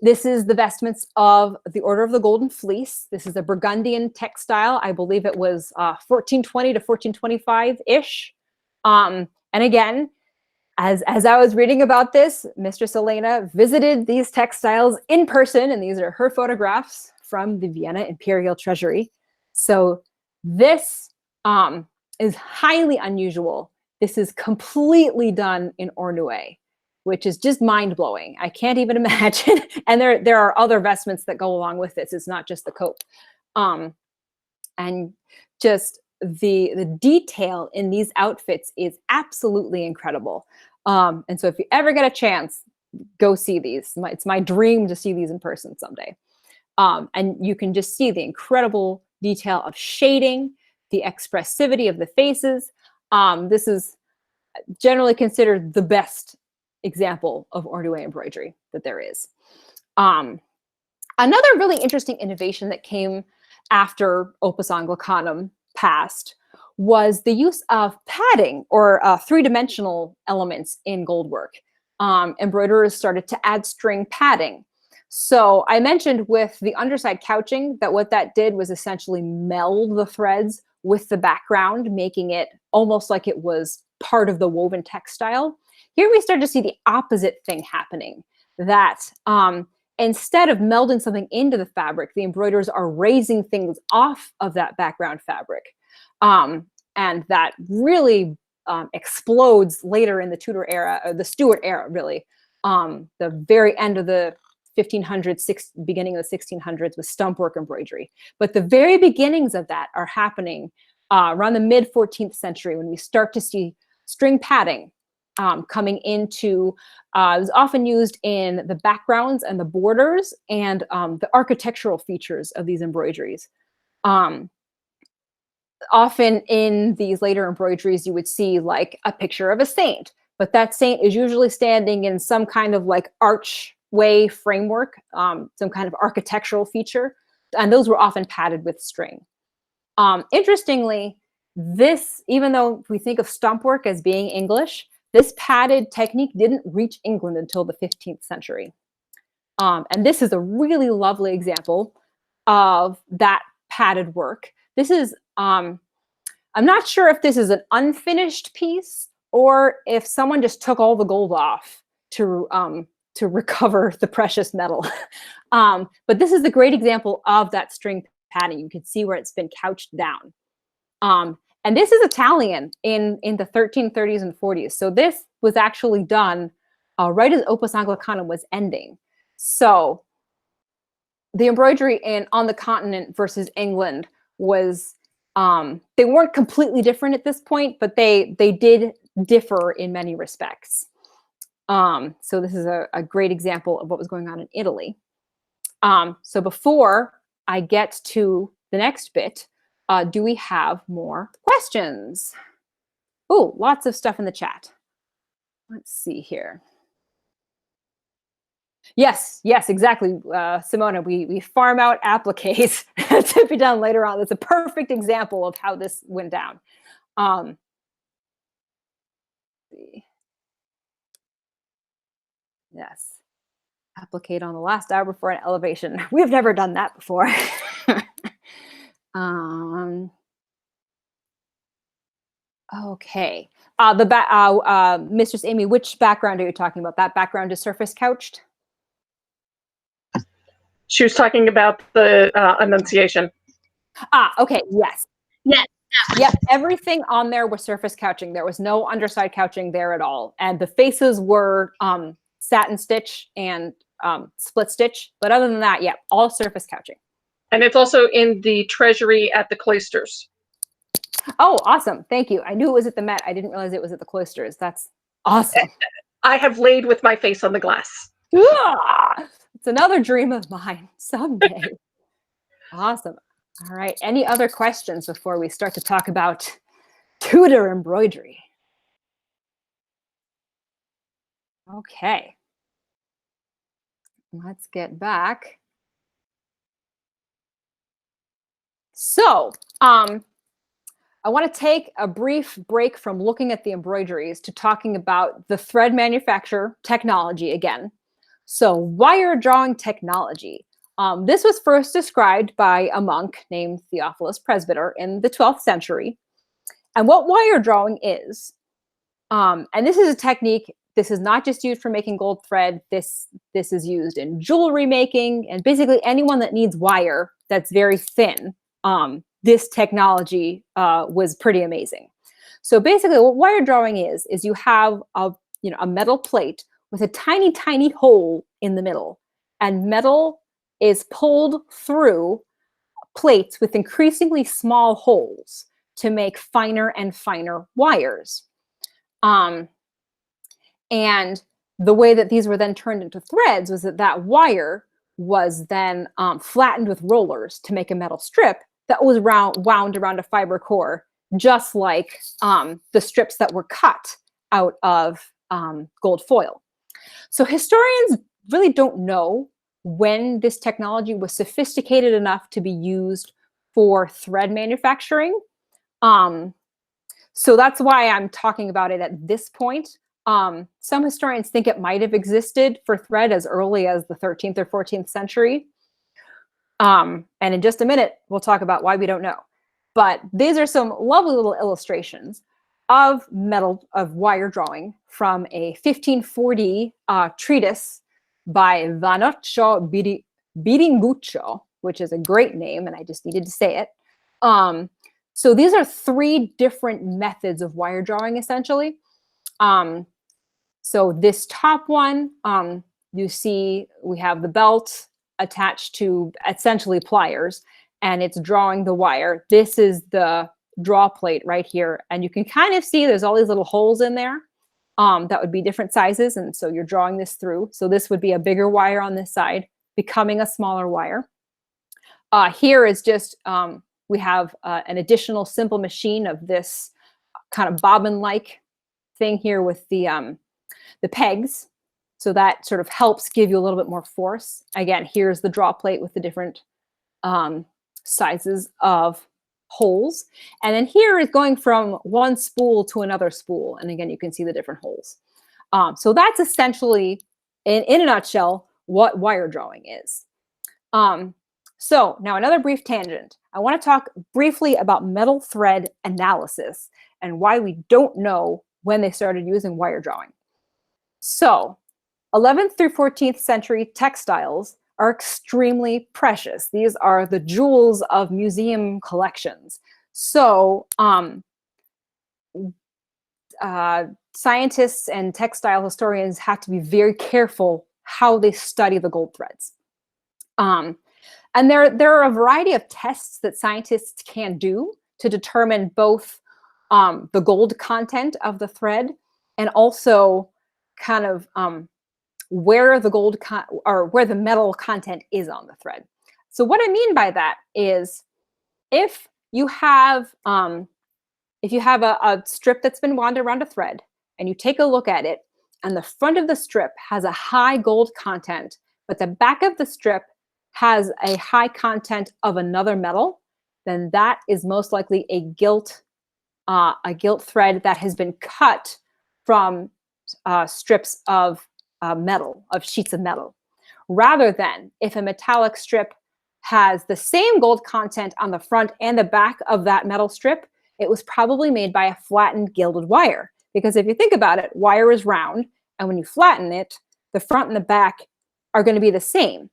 this is the vestments of the Order of the Golden Fleece. This is a Burgundian textile. I believe it was 1420 to 1425-ish. And again, as I was reading about this, Mistress Elena visited these textiles in person, and these are her photographs from the Vienna Imperial Treasury. So this is highly unusual. This is completely done in ornue, which is just mind-blowing. I can't even imagine. And there are other vestments that go along with this. It's not just the cope. And just the detail in these outfits is absolutely incredible. And so if you ever get a chance, go see these. It's my dream to see these in person someday. And you can just see the incredible detail of shading, the expressivity of the faces. This is generally considered the best example of ornue embroidery that there is. Another really interesting innovation that came after Opus Anglicanum passed was the use of padding or three-dimensional elements in goldwork. Embroiderers started to add string padding. So I mentioned with the underside couching that what that did was essentially meld the threads with the background, making it almost like it was part of the woven textile. Here we start to see the opposite thing happening, that instead of melding something into the fabric, the embroiderers are raising things off of that background fabric. And that really explodes later in the Tudor era, or the Stuart era, really. The very end of the 1500s, beginning of the 1600s with stumpwork embroidery. But the very beginnings of that are happening around the mid-14th century, when we start to see string padding coming into, it was often used in the backgrounds and the borders and the architectural features of these embroideries. Often in these later embroideries, you would see like a picture of a saint, but that saint is usually standing in some kind of like archway framework, some kind of architectural feature, and those were often padded with string. Interestingly, this, even though we think of stumpwork as being English, this padded technique didn't reach England until the 15th century. And this is a really lovely example of that padded work. This is, I'm not sure if this is an unfinished piece or if someone just took all the gold off to recover the precious metal. But this is a great example of that string padding. You can see where it's been couched down. And this is Italian in the 1330s and 40s. So this was actually done right as Opus Anglicanum was ending. So the embroidery on the continent versus England was, they weren't completely different at this point, but they did differ in many respects. So this is a great example of what was going on in Italy. So before I get to the next bit, do we have more questions? Oh, lots of stuff in the chat. Let's see here. Yes, exactly, Simona. We farm out appliques to be done later on. That's a perfect example of how this went down. Let's see. Yes, applique on the last hour before an elevation. We've never done that before. Okay. Mistress Amy, which background are you talking about? That background is surface couched? She was talking about the Annunciation. Okay. Yes. Yep. Everything on there was surface couching. There was no underside couching there at all. And the faces were satin stitch and split stitch. But other than that, yeah, all surface couching. And it's also in the treasury at the cloisters. Oh, awesome. Thank you. I knew it was at the Met. I didn't realize it was at the cloisters. That's awesome. I have laid with my face on the glass. It's another dream of mine someday. Awesome. All right. Any other questions before we start to talk about Tudor embroidery? Okay. Let's get back. So, I want to take a brief break from looking at the embroideries to talking about the thread manufacture technology again. So, wire drawing technology. This was first described by a monk named Theophilus Presbyter in the 12th century. And what wire drawing is, and this is a technique, this is not just used for making gold thread, this is used in jewelry making, and basically anyone that needs wire that's very thin, this technology was pretty amazing. So basically what wire drawing is you have a metal plate with a tiny, tiny hole in the middle, and metal is pulled through plates with increasingly small holes to make finer and finer wires. And the way that these were then turned into threads was that wire was then flattened with rollers to make a metal strip that was wound around a fiber core, just like the strips that were cut out of gold foil. So historians really don't know when this technology was sophisticated enough to be used for thread manufacturing. So that's why I'm talking about it at this point. Some historians think it might have existed for thread as early as the 13th or 14th century. And in just a minute, we'll talk about why we don't know. But these are some lovely little illustrations of wire drawing from a 1540 treatise by Vanoccio Biringuccio, which is a great name, and I just needed to say it. So these are three different methods of wire drawing, essentially. So this top one, you see we have the belt attached to essentially pliers, and it's drawing the wire. This is the draw plate right here, and you can kind of see there's all these little holes in there that would be different sizes, and so you're drawing this through. So this would be a bigger wire on this side, becoming a smaller wire. Here is just, we have an additional simple machine of this kind of bobbin-like thing here with the pegs. So that sort of helps give you a little bit more force. Again, here's the draw plate with the different sizes of holes. And then here is going from one spool to another spool. And again, you can see the different holes. So that's essentially, in a nutshell, what wire drawing is. So now another brief tangent. I want to talk briefly about metal thread analysis and why we don't know when they started using wire drawing. So 11th through 14th century textiles are extremely precious. These are the jewels of museum collections. So scientists and textile historians have to be very careful how they study the gold threads. And there are a variety of tests that scientists can do to determine both the gold content of the thread and also kind of where the gold or where the metal content is on the thread. So what I mean by that is if you have a strip that's been wound around a thread and you take a look at it and the front of the strip has a high gold content, but the back of the strip has a high content of another metal, then that is most likely a gilt thread that has been cut from strips of metal, of sheets of metal, rather than if a metallic strip has the same gold content on the front and the back of that metal strip, it was probably made by a flattened gilded wire. Because if you think about it, wire is round, and when you flatten it, the front and the back are going to be the same.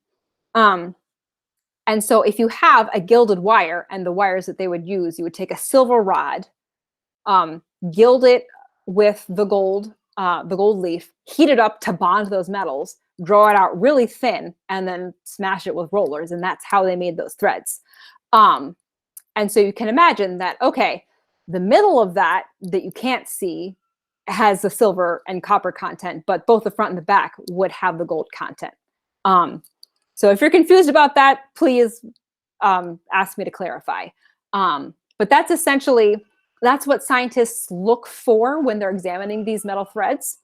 And so if you have a gilded wire, and the wires that they would use, you would take a silver rod, gild it with the gold leaf, heat it up to bond those metals, draw it out really thin, and then smash it with rollers. And that's how they made those threads. And so you can imagine that, okay, the middle of that you can't see has the silver and copper content, but both the front and the back would have the gold content. So if you're confused about that, please ask me to clarify. But that's what scientists look for when they're examining these metal threads.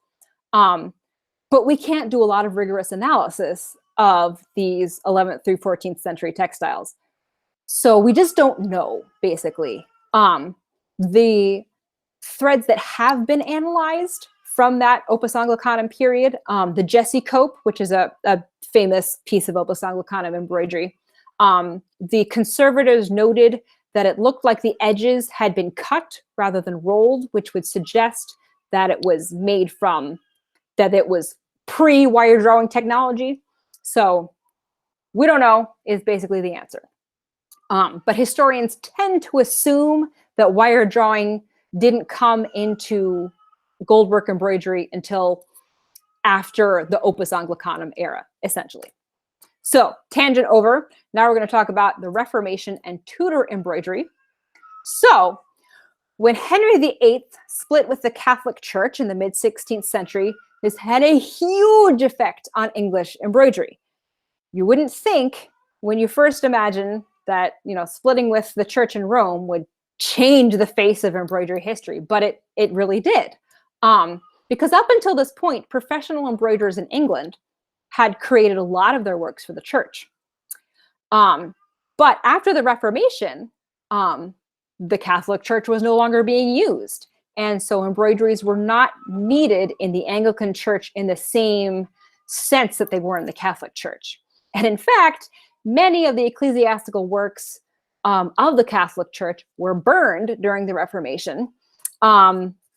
But we can't do a lot of rigorous analysis of these 11th through 14th century textiles. So we just don't know, basically. The threads that have been analyzed from that Opus Anglicanum period, the Jessie cope, which is a famous piece of Opus Anglicanum embroidery, the conservators noted that it looked like the edges had been cut rather than rolled, which would suggest that it was that it was pre-wire drawing technology. So we don't know is basically the answer. But historians tend to assume that wire drawing didn't come into goldwork embroidery until after the Opus Anglicanum era, essentially. So, tangent over. Now we're going to talk about the Reformation and Tudor embroidery. So, when Henry VIII split with the Catholic Church in the mid-16th century, this had a huge effect on English embroidery. You wouldn't think when you first imagine that, splitting with the church in Rome would change the face of embroidery history, but it really did. Because up until this point, professional embroiderers in England had created a lot of their works for the church. But after the Reformation, the Catholic Church was no longer being used. And so embroideries were not needed in the Anglican Church in the same sense that they were in the Catholic Church. And in fact, many of the ecclesiastical works of the Catholic Church were burned during the Reformation.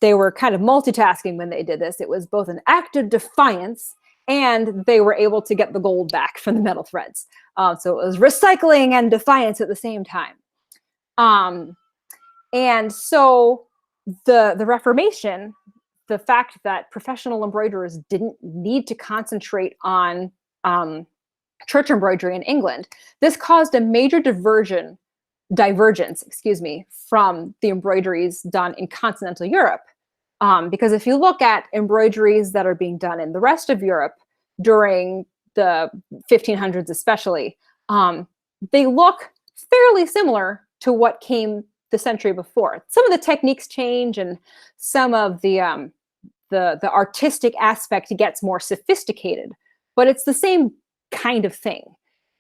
They were kind of multitasking when they did this. It was both an act of defiance and they were able to get the gold back from the metal threads. So it was recycling and defiance at the same time. And so the Reformation, the fact that professional embroiderers didn't need to concentrate on church embroidery in England, this caused a major divergence, from the embroideries done in continental Europe. Because if you look at embroideries that are being done in the rest of Europe during the 1500s especially, they look fairly similar to what came the century before. Some of the techniques change and some of the artistic aspect gets more sophisticated, but it's the same kind of thing.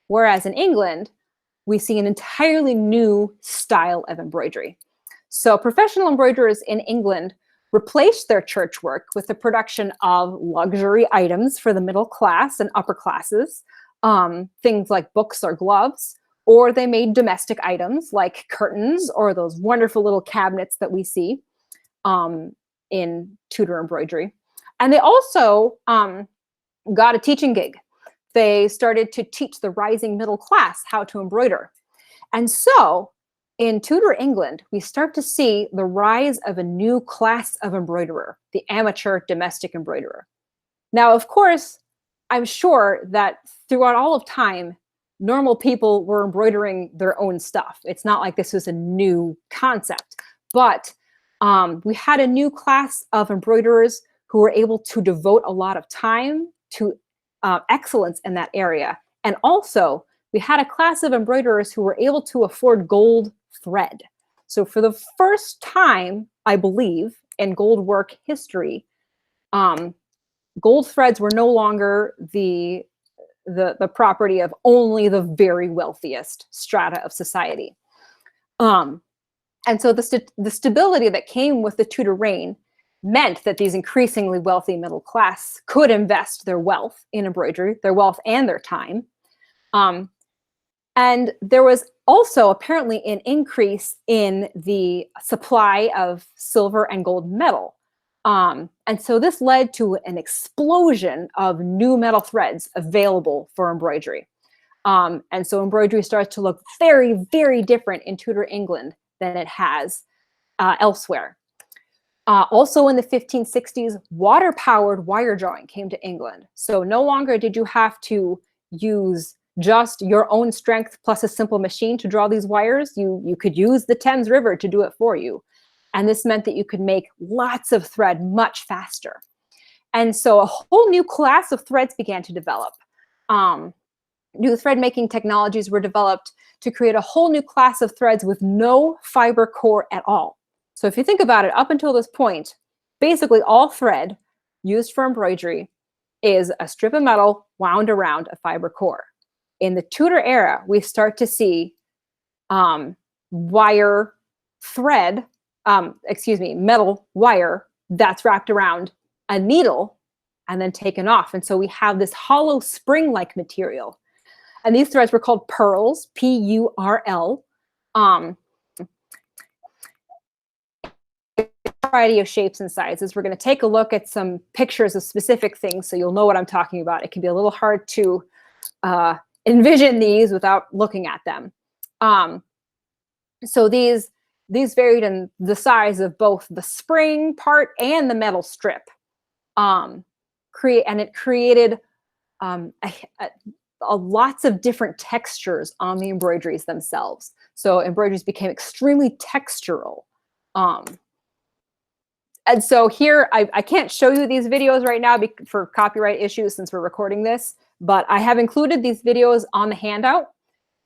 Whereas in England, we see an entirely new style of embroidery. So professional embroiderers in England replaced their church work with the production of luxury items for the middle class and upper classes, things like books or gloves, or they made domestic items like curtains or those wonderful little cabinets that we see in Tudor embroidery. And they also got a teaching gig. they started to teach the rising middle class how to embroider. And so in Tudor England, we start to see the rise of a new class of embroiderer, the amateur domestic embroiderer. Now, of course, I'm sure that throughout all of time, normal people were embroidering their own stuff. It's not like this was a new concept, but we had a new class of embroiderers who were able to devote a lot of time to excellence in that area. And also, we had a class of embroiderers who were able to afford gold thread. So for the first time, I believe, in gold work history, gold threads were no longer the property of only the very wealthiest strata of society. And so the stability that came with the Tudor reign meant that these increasingly wealthy middle class could invest their wealth in embroidery, their wealth and their time. And there was also apparently an increase in the supply of silver and gold metal. And so this led to an explosion of new metal threads available for embroidery. And so embroidery starts to look very, very different in Tudor England than it has elsewhere. Also in the 1560s, water-powered wire drawing came to England. So no longer did you have to use just your own strength plus a simple machine to draw these wires. You could use the Thames River to do it for you. And this meant that you could make lots of thread much faster. And so a whole new class of threads began to develop. New thread making technologies were developed to create a whole new class of threads with no fiber core at all. So if you think about it, up until this point, basically all thread used for embroidery is a strip of metal wound around a fiber core. In the Tudor era, we start to see wire thread, metal wire that's wrapped around a needle and then taken off. And so we have this hollow spring-like material. And these threads were called pearls, P-U-R-L. Variety of shapes and sizes. We're going to take a look at some pictures of specific things so you'll know what I'm talking about. It can be a little hard to envision these without looking at them. So these varied in the size of both the spring part and the metal strip. It created lots of different textures on the embroideries themselves. So embroideries became extremely textural. And so here, I can't show you these videos right now for copyright issues since we're recording this, but I have included these videos on the handout.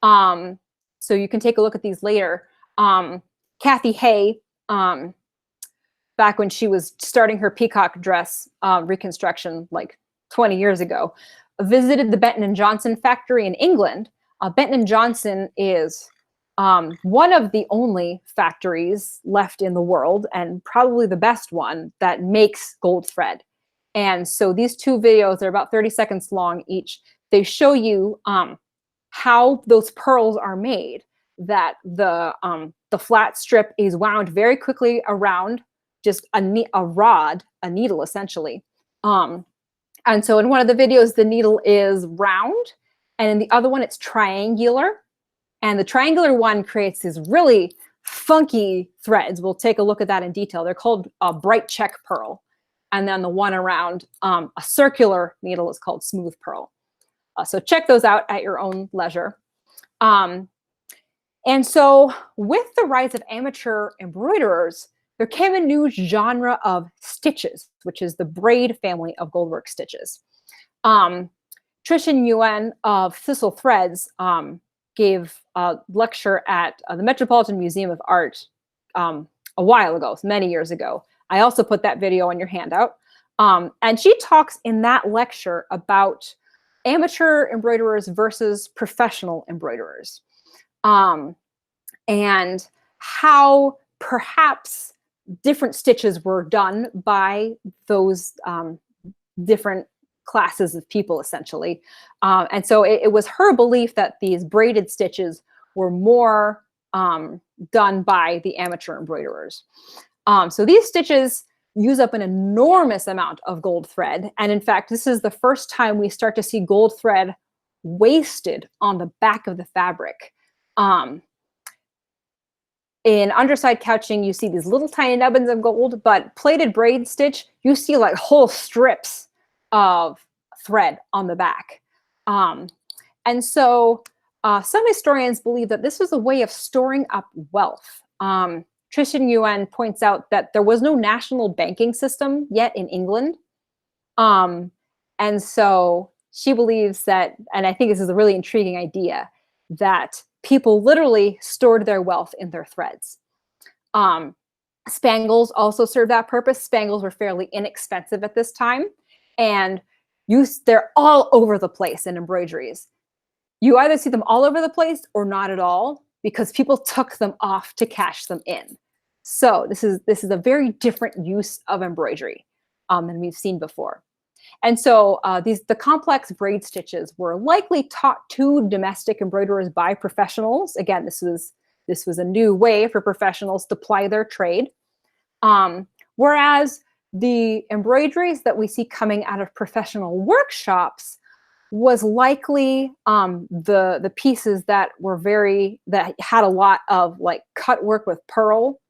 So you can take a look at these later. Kathy Hay, back when she was starting her peacock dress reconstruction like 20 years ago, visited the Benton & Johnson factory in England. Benton & Johnson is one of the only factories left in the world, and probably the best one, that makes gold thread. And so these two videos are about 30 seconds long each. They show you how those pearls are made, that the flat strip is wound very quickly around just a rod, a needle essentially. And so in one of the videos, the needle is round, and in the other one, it's triangular. And the triangular one creates these really funky threads. We'll take a look at that in detail. They're called a bright check pearl. And then the one around a circular needle is called smooth pearl. So check those out at your own leisure. And so with the rise of amateur embroiderers, there came a new genre of stitches, which is the braid family of goldwork stitches. Trishan Yuen of Thistle Threads gave a lecture at the Metropolitan Museum of Art a while ago, many years ago. I also put that video on your handout. And she talks in that lecture about amateur embroiderers versus professional embroiderers. And how perhaps different stitches were done by those different classes of people, essentially. And so it was her belief that these braided stitches were more done by the amateur embroiderers. So these stitches use up an enormous amount of gold thread. And in fact, this is the first time we start to see gold thread wasted on the back of the fabric. In underside couching, you see these little tiny nubbins of gold, but plated braid stitch, you see like whole strips of thread on the back. And so some historians believe that this was a way of storing up wealth. Tristan Yuen points out that there was no national banking system yet in England. And so she believes that, and I think this is a really intriguing idea, that people literally stored their wealth in their threads. Spangles also served that purpose. Spangles were fairly inexpensive at this time, and they're all over the place in embroideries. You either see them all over the place or not at all, because people took them off to cash them in. So this is a very different use of embroidery than we've seen before. And so the complex braid stitches were likely taught to domestic embroiderers by professionals. Again, this was a new way for professionals to ply their trade. Whereas the embroideries that we see coming out of professional workshops was likely the pieces that had a lot of like cut work with pearl,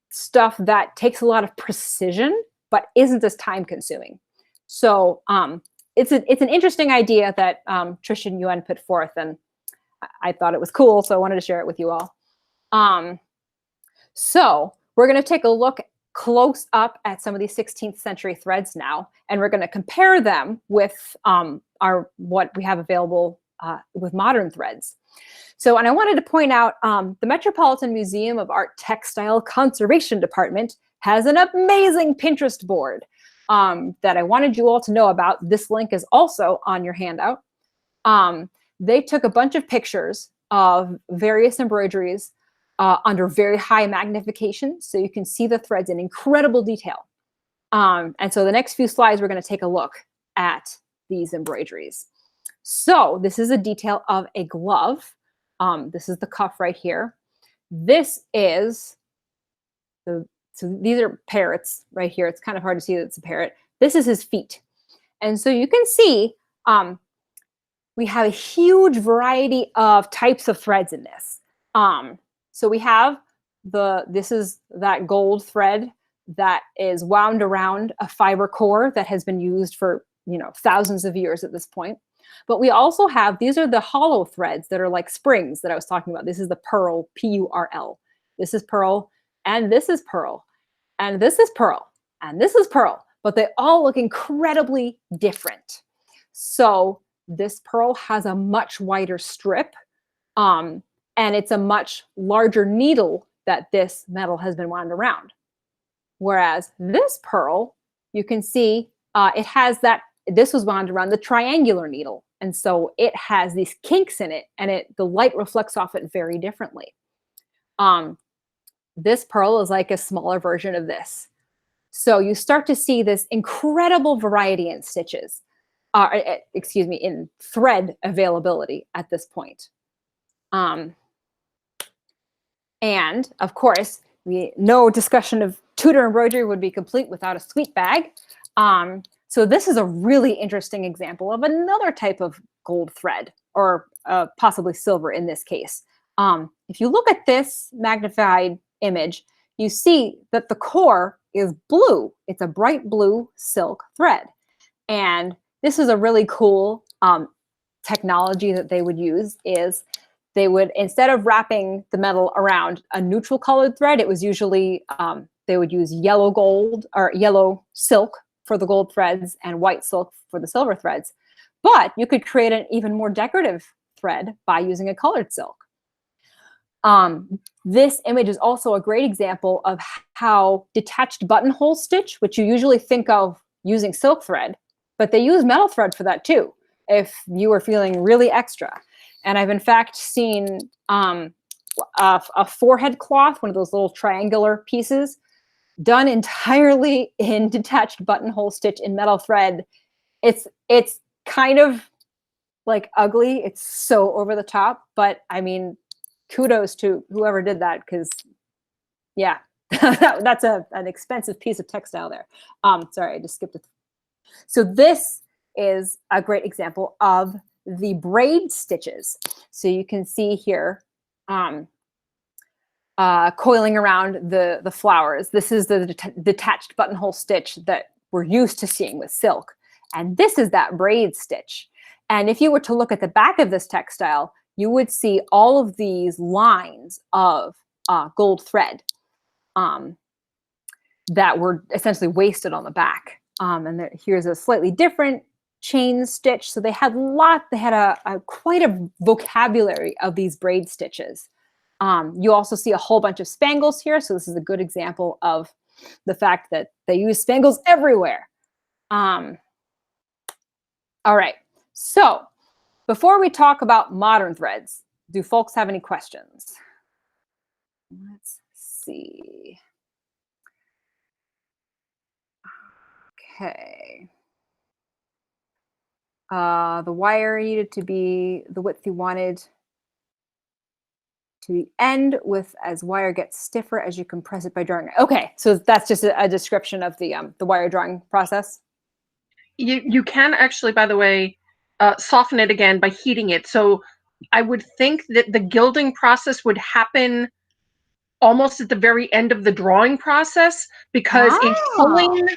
stuff that takes a lot of precision but isn't as time consuming. So it's an interesting idea that Tristan Yuen put forth, and I thought it was cool, so I wanted to share it with you all. So we're going to take a look close up at some of these 16th century threads now, and we're going to compare them with what we have available with modern threads. So, and I wanted to point out the Metropolitan Museum of Art Textile Conservation Department has an amazing Pinterest board that I wanted you all to know about. This link is also on your handout. They took a bunch of pictures of various embroideries under very high magnification, so you can see the threads in incredible detail. And so the next few slides, we're going to take a look at these embroideries. So this is a detail of a glove. This is the cuff right here. This is so these are parrots right here. It's kind of hard to see that it's a parrot. This is his feet. And so you can see we have a huge variety of types of threads in this. So we have this is that gold thread that is wound around a fiber core that has been used for thousands of years at this point. But we also have, these are the hollow threads that are like springs that I was talking about. This is the pearl, P-U-R-L. This is pearl, and this is pearl, and this is pearl, and this is pearl. But they all look incredibly different. So this pearl has a much wider strip, and it's a much larger needle that this metal has been wound around. Whereas this pearl, you can see it has this was wound around the triangular needle. And so it has these kinks in it, and the light reflects off it very differently. This pearl is like a smaller version of this. So you start to see this incredible variety in stitches, in thread availability at this point. And of course, no discussion of Tudor embroidery would be complete without a sweet bag. So this is a really interesting example of another type of gold thread, or possibly silver in this case. If you look at this magnified image, you see that the core is blue. It's a bright blue silk thread. And this is a really cool technology that they would use. Is they would, instead of wrapping the metal around a neutral colored thread, it was usually, they would use yellow gold or yellow silk for the gold threads and white silk for the silver threads. But you could create an even more decorative thread by using a colored silk. This image is also a great example of how detached buttonhole stitch, which you usually think of using silk thread, but they use metal thread for that too, if you were feeling really extra. And I've in fact seen a forehead cloth, one of those little triangular pieces, done entirely in detached buttonhole stitch in metal thread. It's kind of like ugly. It's so over the top, but I mean, kudos to whoever did that, because yeah, That's an expensive piece of textile there. Sorry, I just skipped it. So this is a great example of the braid stitches. So you can see here, coiling around the flowers. This is the detached buttonhole stitch that we're used to seeing with silk. And this is that braid stitch. And if you were to look at the back of this textile, you would see all of these lines of gold thread that were essentially wasted on the back. And here's a slightly different chain stitch. So they had quite a vocabulary of these braid stitches. You also see a whole bunch of spangles here. So this is a good example of the fact that they use spangles everywhere. All right. So before we talk about modern threads, do folks have any questions? Let's see. Okay. The wire needed to be the width you wanted to the end with as wire gets stiffer as you compress it by drawing it. Okay, so that's just a description of the wire drawing process. You can actually, by the way, soften it again by heating it. So I would think that the gilding process would happen almost at the very end of the drawing process, because in pulling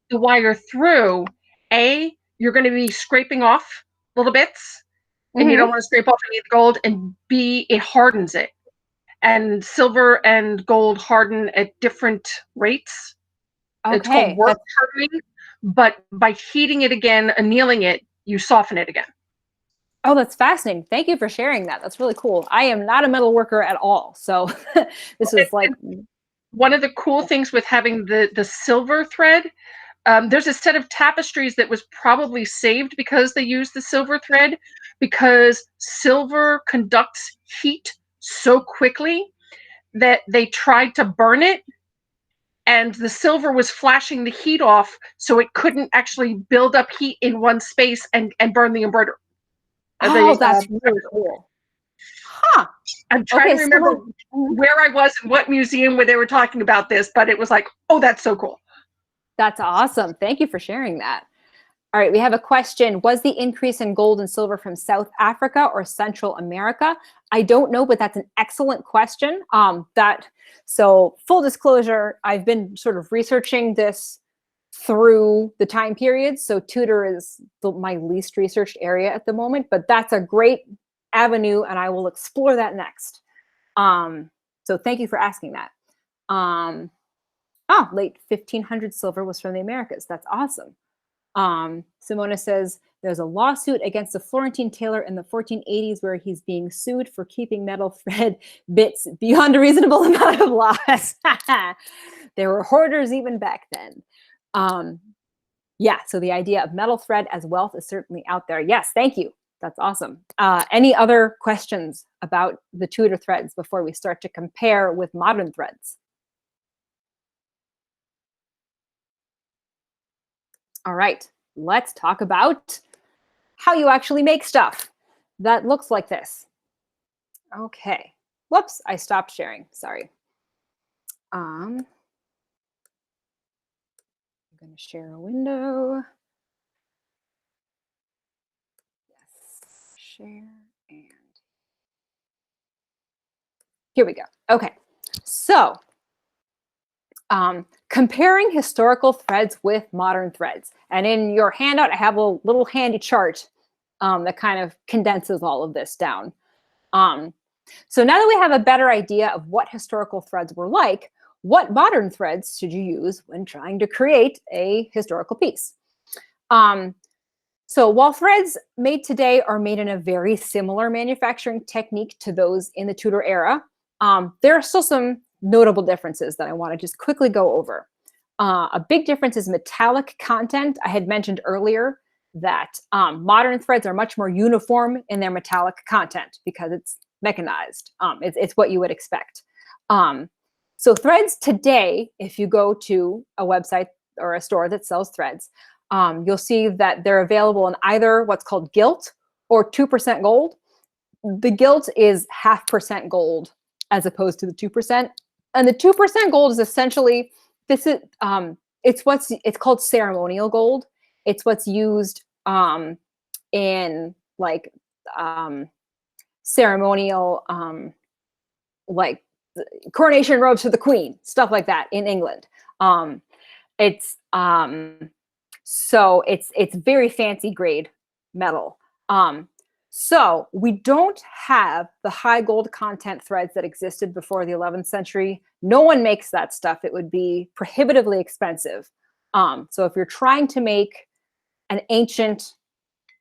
the wire through, you're going to be scraping off little bits, and you don't want to scrape off any of the gold, and B, it hardens it. And silver and gold harden at different rates. Okay. It's called work hardening, but by heating it again, annealing it, you soften it again. Oh, that's fascinating. Thank you for sharing that. That's really cool. I am not a metal worker at all. So this is like... One of the cool things with having the silver thread, there's a set of tapestries that was probably saved because they used the silver thread, because silver conducts heat so quickly that they tried to burn it, and the silver was flashing the heat off, so it couldn't actually build up heat in one space and burn the embroidery. Oh, that's really cool. Huh. I'm trying to remember where I was and what museum where they were talking about this, but it was like, oh, that's so cool. That's awesome. Thank you for sharing that. All right, we have a question. Was the increase in gold and silver from South Africa or Central America? I don't know, but that's an excellent question. So full disclosure, I've been sort of researching this through the time periods. So Tudor is my least researched area at the moment, but that's a great avenue, and I will explore that next. So thank you for asking that. Late 1500 silver was from the Americas. That's awesome. Simona says there's a lawsuit against a Florentine tailor in the 1480s where he's being sued for keeping metal thread bits beyond a reasonable amount of loss. There were hoarders even back then. Yeah, so the idea of metal thread as wealth is certainly out there. Yes, thank you. That's awesome. Any other questions about the Tudor threads before we start to compare with modern threads? All right, let's talk about how you actually make stuff that looks like this. Okay, whoops, I stopped sharing, sorry. I'm gonna share a window. Yes, share, and here we go. Okay, so comparing historical threads with modern threads. And in your handout, I have a little handy chart that kind of condenses all of this down. So now that we have a better idea of what historical threads were like, what modern threads should you use when trying to create a historical piece? So while threads made today are made in a very similar manufacturing technique to those in the Tudor era, there are still some notable differences that I want to just quickly go over. A big difference is metallic content. I had mentioned earlier that modern threads are much more uniform in their metallic content because it's mechanized. It's what you would expect. So threads today, if you go to a website or a store that sells threads, you'll see that they're available in either what's called gilt or 2% gold. The gilt is 0.5% gold as opposed to the 2%. And the 2% gold is essentially, this is, it's called ceremonial gold. It's what's used in like ceremonial, like coronation robes for the queen, stuff like that in England. It's so it's very fancy grade metal. So we don't have the high gold content threads that existed before the 11th century. No one makes that stuff. It would be prohibitively expensive. So if you're trying to make an ancient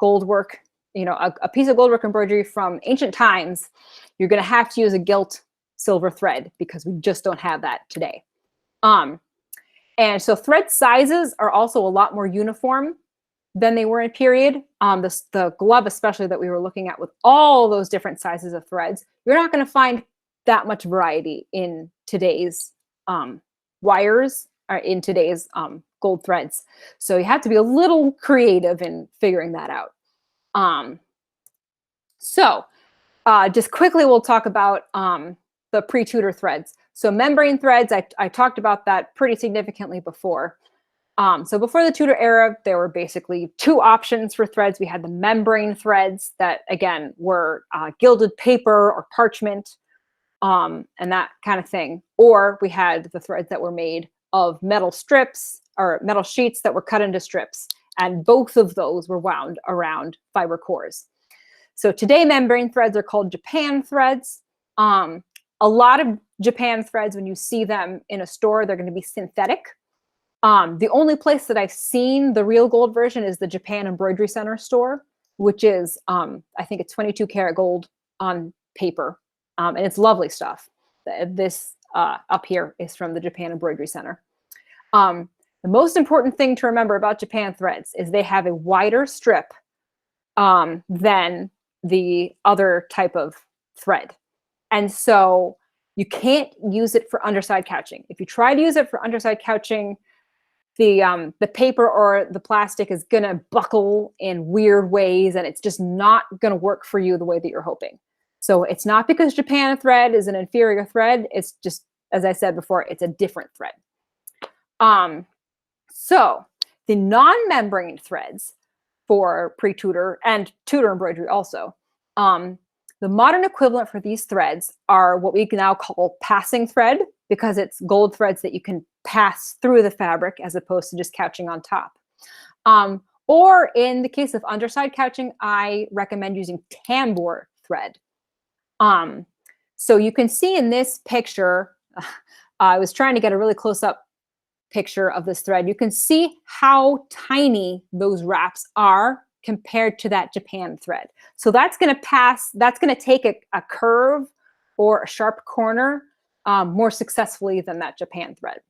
gold work, you know, a piece of goldwork embroidery from ancient times, you're going to have to use a gilt silver thread because we just don't have that today. And so thread sizes are also a lot more uniform than they were in period. The glove, especially, that we were looking at with all those different sizes of threads, you're not going to find that much variety in today's wires or in today's gold threads. So you have to be a little creative in figuring that out. Just quickly, we'll talk about the pre-Tudor threads. So membrane threads, I talked about that pretty significantly before. So before the Tudor era, there were basically two options for threads. We had the membrane threads that, again, were gilded paper or parchment and that kind of thing. Or we had the threads that were made of metal strips or metal sheets that were cut into strips. And both of those were wound around fiber cores. So today, membrane threads are called Japan threads. A lot of Japan threads, when you see them in a store, they're going to be synthetic. The only place that I've seen the real gold version is the Japan Embroidery Center store, which is, I think it's 22 karat gold on paper. And it's lovely stuff. This up here is from the Japan Embroidery Center. The most important thing to remember about Japan threads is they have a wider strip than the other type of thread. And so you can't use it for underside couching. If you try to use it for underside couching, the paper or the plastic is going to buckle in weird ways, and it's just not going to work for you the way that you're hoping. So it's not because Japan thread is an inferior thread. It's just, as I said before, it's a different thread. So the non-membrane threads for pre-Tudor and Tudor embroidery also, the modern equivalent for these threads are what we now call passing thread, because it's gold threads that you can pass through the fabric as opposed to just couching on top. Or in the case of underside couching, I recommend using tambour thread. So you can see in this picture, I was trying to get a really close-up picture of this thread. You can see how tiny those wraps are compared to that Japan thread. So that's going to pass, that's going to take a curve or a sharp corner more successfully than that Japan thread.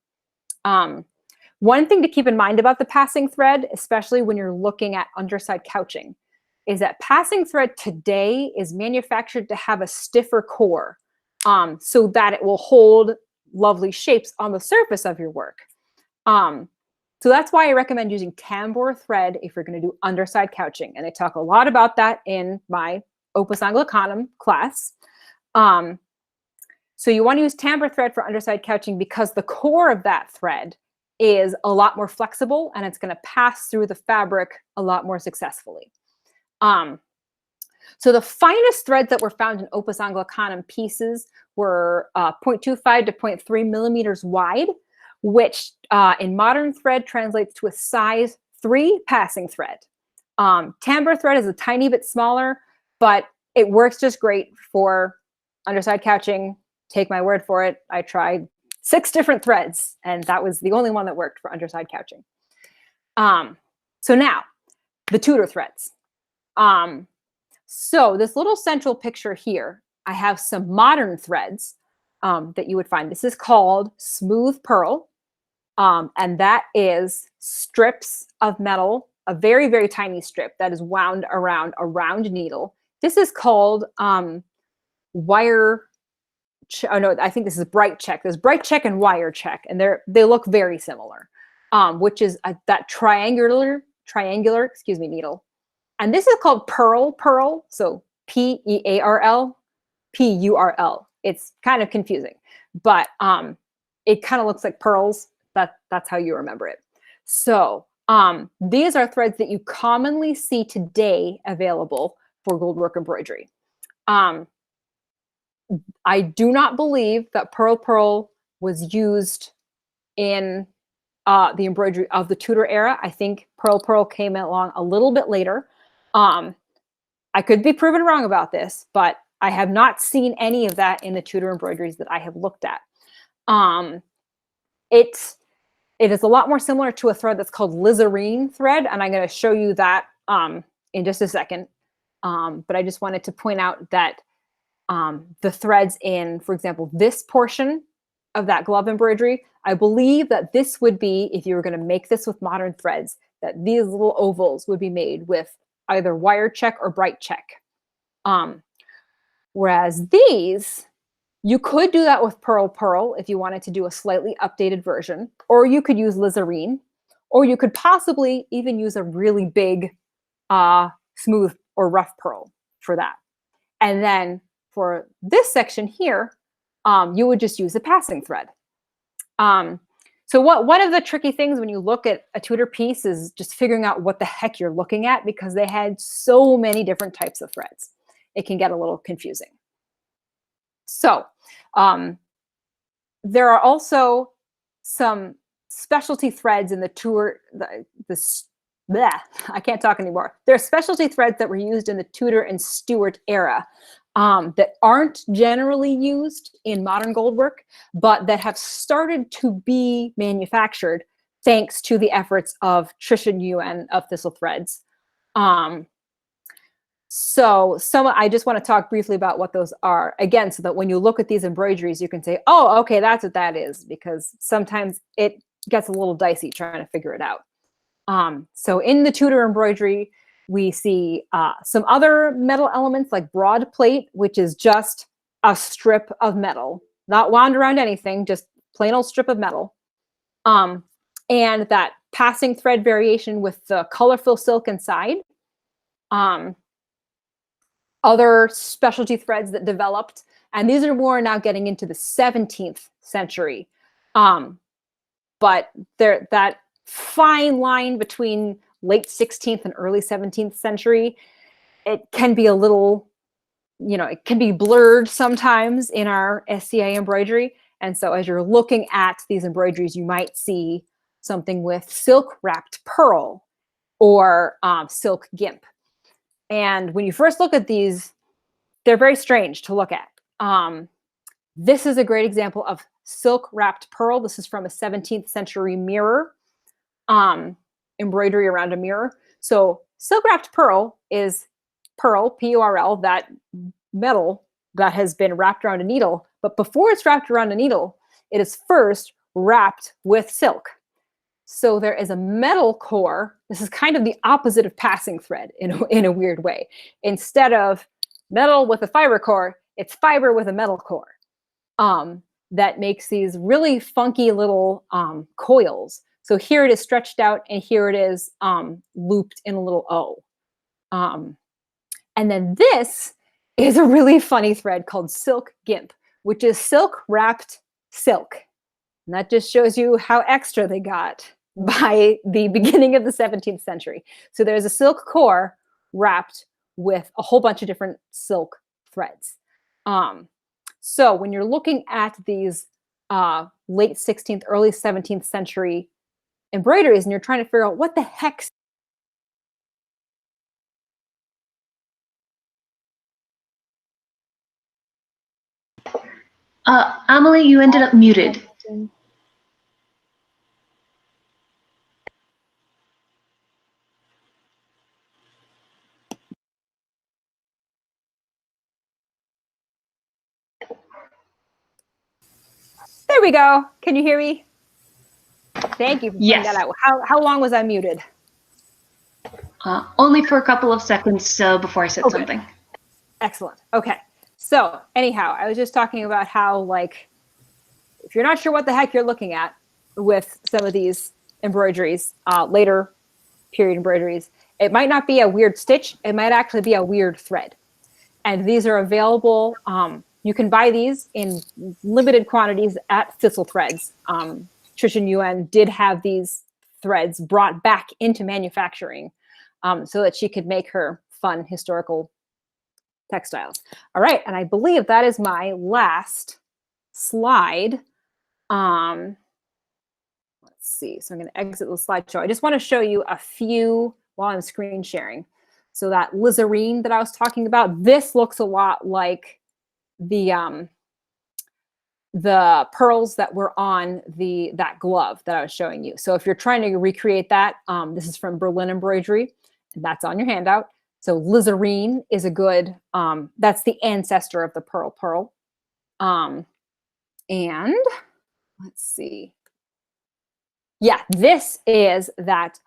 One thing to keep in mind about the passing thread, especially when you're looking at underside couching, is that passing thread today is manufactured to have a stiffer core so that it will hold lovely shapes on the surface of your work. So that's why I recommend using tambour thread if you're going to do underside couching. And I talk a lot about that in my Opus Anglicanum class. So you want to use tambour thread for underside couching because the core of that thread is a lot more flexible and it's going to pass through the fabric a lot more successfully. So the finest threads that were found in Opus Anglicanum pieces were 0.25 to 0.3 millimeters wide, which in modern thread translates to a size 3 passing thread. Tambour thread is a tiny bit smaller, but it works just great for underside couching. Take my word for it. I tried 6 different threads, and that was the only one that worked for underside couching. So now, the Tudor threads. So this little central picture here, I have some modern threads that you would find. This is called smooth pearl, and that is strips of metal, a very, very tiny strip that is wound around a round needle. This is called wire. Oh no, I think this is bright check. There's bright check and wire check, and they look very similar, which is that triangular, needle. And this is called pearl. So P-E-A-R-L, P-U-R-L. It's kind of confusing, but it kind of looks like pearls. That's how you remember it. So these are threads that you commonly see today available for goldwork embroidery. I do not believe that pearl was used in the embroidery of the Tudor era. I think pearl came along a little bit later. I could be proven wrong about this, but I have not seen any of that in the Tudor embroideries that I have looked at. It is a lot more similar to a thread that's called lizarine thread, and I'm going to show you that in just a second. But I just wanted to point out that the threads in, for example, this portion of that glove embroidery, I believe that this would be, if you were going to make this with modern threads, that these little ovals would be made with either wire check or bright check. Whereas these, you could do that with pearl if you wanted to do a slightly updated version, or you could use lizarine, or you could possibly even use a really big, smooth or rough pearl for that. And then for this section here, you would just use a passing thread. So one of the tricky things when you look at a Tudor piece is just figuring out what the heck you're looking at, because they had so many different types of threads. It can get a little confusing. So there are also some specialty threads in the Tudor, I can't talk anymore. There are specialty threads that were used in the Tudor and Stuart era that aren't generally used in modern goldwork, but that have started to be manufactured thanks to the efforts of Trish and Yuen of Thistle Threads. So I just want to talk briefly about what those are, again, so that when you look at these embroideries, you can say, oh, okay, that's what that is, because sometimes it gets a little dicey trying to figure it out. So in the Tudor embroidery, we see some other metal elements like broad plate, which is just a strip of metal, not wound around anything, just plain old strip of metal. And that passing thread variation with the colorful silk inside. Other specialty threads that developed, and these are more now getting into the 17th century. But that fine line between late 16th and early 17th century, it can be a little, it can be blurred sometimes in our SCA embroidery. And so as you're looking at these embroideries, you might see something with silk wrapped pearl or silk gimp. And when you first look at these, they're very strange to look at. This is a great example of silk wrapped pearl. This is from a 17th century mirror, embroidery around a mirror. So silk wrapped pearl is pearl, P-U-R-L, that metal that has been wrapped around a needle. But before it's wrapped around a needle, it is first wrapped with silk. So there is a metal core. This is kind of the opposite of passing thread in a weird way. Instead of metal with a fiber core, it's fiber with a metal core. That makes these really funky little coils. So here it is stretched out, and here it is looped in a little O. And then this is a really funny thread called silk gimp, which is silk wrapped silk. And that just shows you how extra they got by the beginning of the 17th century. So there's a silk core wrapped with a whole bunch of different silk threads. So when you're looking at these late 16th, early 17th century embroideries, and you're trying to figure out what the heck. Amalie, you ended up muted. There we go. Can you hear me? Thank you for pointing that out. How long was I muted? Only for a couple of seconds before I said something. Excellent. Okay. So anyhow, I was just talking about how, like, if you're not sure what the heck you're looking at with some of these embroideries, later period embroideries, it might not be a weird stitch. It might actually be a weird thread. And these are available You can buy these in limited quantities at Thistle Threads. Trishan Yuen did have these threads brought back into manufacturing so that she could make her fun historical textiles. All right, and I believe that is my last slide. Let's see, so I'm going to exit the slideshow. I just want to show you a few while I'm screen sharing. So that lizarine that I was talking about, this looks a lot like the pearls that were on that glove that I was showing you. So if you're trying to recreate that, this is from Berlin Embroidery, and that's on your handout. So lizarine is a good, that's the ancestor of the pearl. And let's see. Yeah, this is that,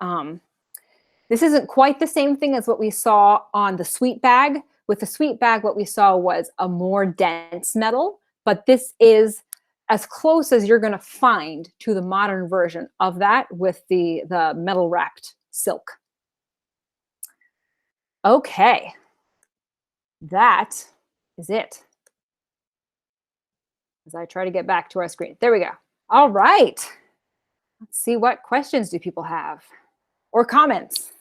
this isn't quite the same thing as what we saw on the sweet bag. With the sweet bag, what we saw was a more dense metal, but this is as close as you're going to find to the modern version of that with the metal wrapped silk. Okay, that is it. As I try to get back to our screen. There we go. All right. Let's see, what questions do people have or comments?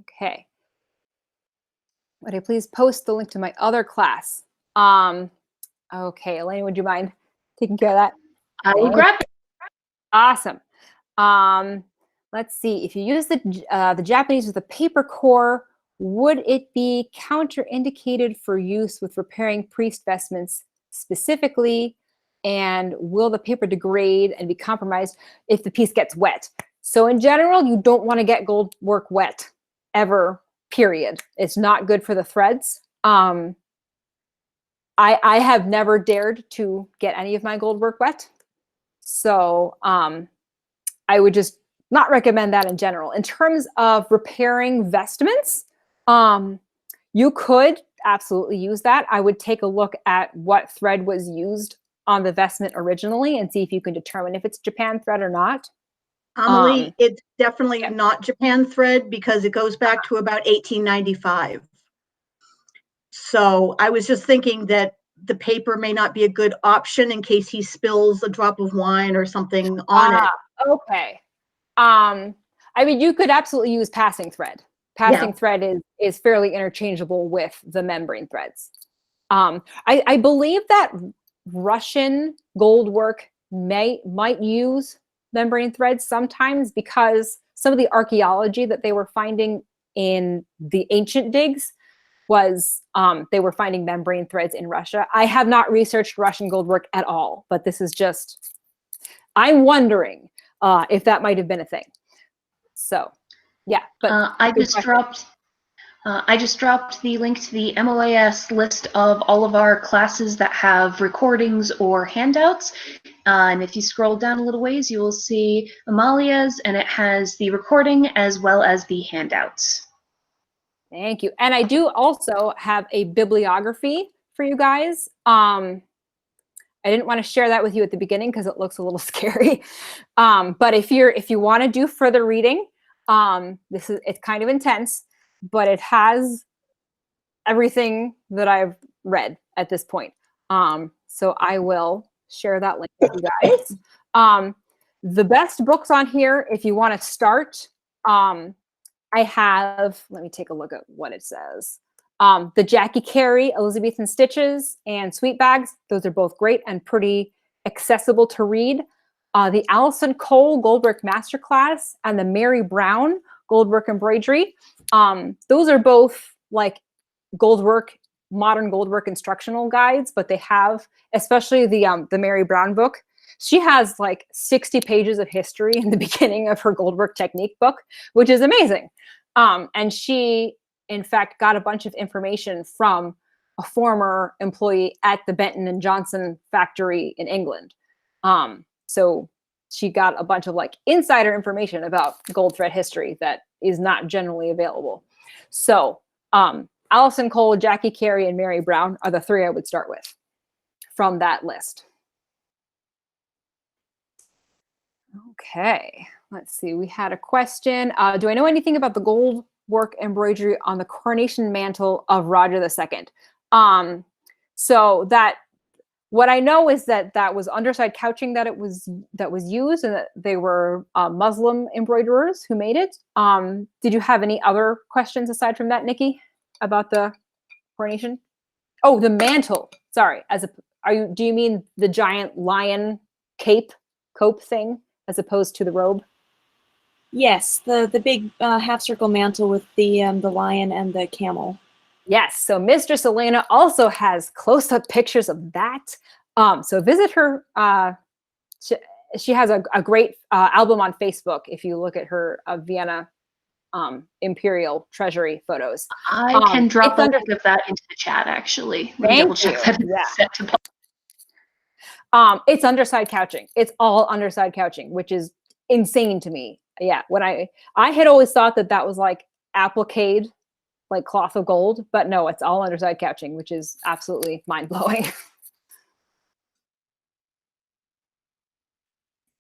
Okay. Would I please post the link to my other class? Okay, Elaine, would you mind taking care of that? I will grab it. Awesome. Let's see. If you use the Japanese with a paper core, would it be counterindicated for use with repairing priest vestments specifically? And will the paper degrade and be compromised if the piece gets wet? So in general, you don't want to get gold work wet ever, period. It's not good for the threads. I have never dared to get any of my gold work wet. So I would just not recommend that in general. In terms of repairing vestments, you could absolutely use that. I would take a look at what thread was used on the vestment originally and see if you can determine if it's Japan thread or not. Amalie, it's definitely not Japan thread because it goes back to about 1895. So I was just thinking that the paper may not be a good option in case he spills a drop of wine or something on it. Okay. I mean, you could absolutely use passing thread. Passing thread is fairly interchangeable with the membrane threads. I believe that Russian gold work might use membrane threads sometimes because some of the archaeology that they were finding in the ancient digs was they were finding membrane threads in Russia. I have not researched Russian gold work at all, but this is just, I'm wondering if that might have been a thing. So, yeah. But I just dropped the link to the MOAS list of all of our classes that have recordings or handouts. And if you scroll down a little ways, you will see Amalia's, and it has the recording as well as the handouts. Thank you. And I do also have a bibliography for you guys. I didn't want to share that with you at the beginning because it looks a little scary. But if you want to do further reading, it's kind of intense, but it has everything that I've read at this point. So I will share that link with you guys. The best books on here, if you want to start, I have, let me take a look at what it says. The Jackie Carey, Elizabethan Stitches, and Sweet Bags. Those are both great and pretty accessible to read. The Alison Cole Goldwork Masterclass and the Mary Brown Goldwork Embroidery. Those are both like modern goldwork instructional guides, but they have, especially the Mary Brown book, she has like 60 pages of history in the beginning of her goldwork technique book, which is amazing. And she, in fact, got a bunch of information from a former employee at the Benton and Johnson factory in England. So she got a bunch of like insider information about gold thread history that is not generally available. So Alison Cole, Jackie Carey, and Mary Brown are the three I would start with from that list. Okay, let's see. We had a question. Do I know anything about the gold goldwork embroidery on the coronation mantle of Roger II. So that, what I know is that that was underside couching that was used, and that they were Muslim embroiderers who made it. Did you have any other questions aside from that, Nikki, about the coronation? Oh, the mantle. Sorry. Do you mean the giant lion cope thing as opposed to the robe? Yes, the big half circle mantle with the lion and the camel. Yes. So Mistress Elena also has close-up pictures of that. So visit her. She has a great album on Facebook. If you look at her Vienna Imperial Treasury photos, I can drop a link of that into the chat. Actually, let me double check that it's set to. It's underside couching. It's all underside couching, which is insane to me. Yeah, when I had always thought that was like applique, like cloth of gold, but no, it's all underside couching, which is absolutely mind-blowing.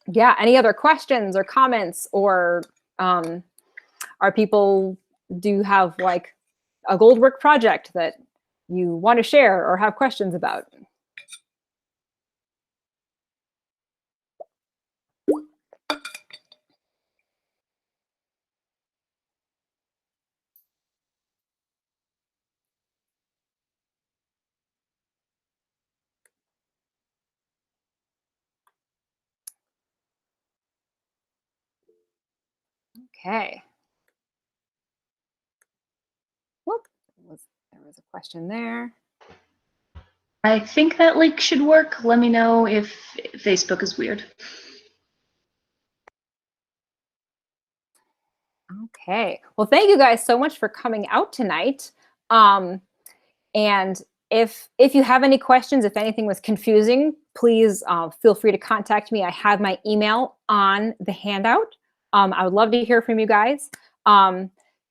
Yeah, any other questions or comments, or do you have like a goldwork project that you want to share or have questions about? Okay. Whoop, there was a question there. I think that link should work. Let me know if Facebook is weird. Okay. Well, thank you guys so much for coming out tonight. And if you have any questions, if anything was confusing, please feel free to contact me. I have my email on the handout. I would love to hear from you guys,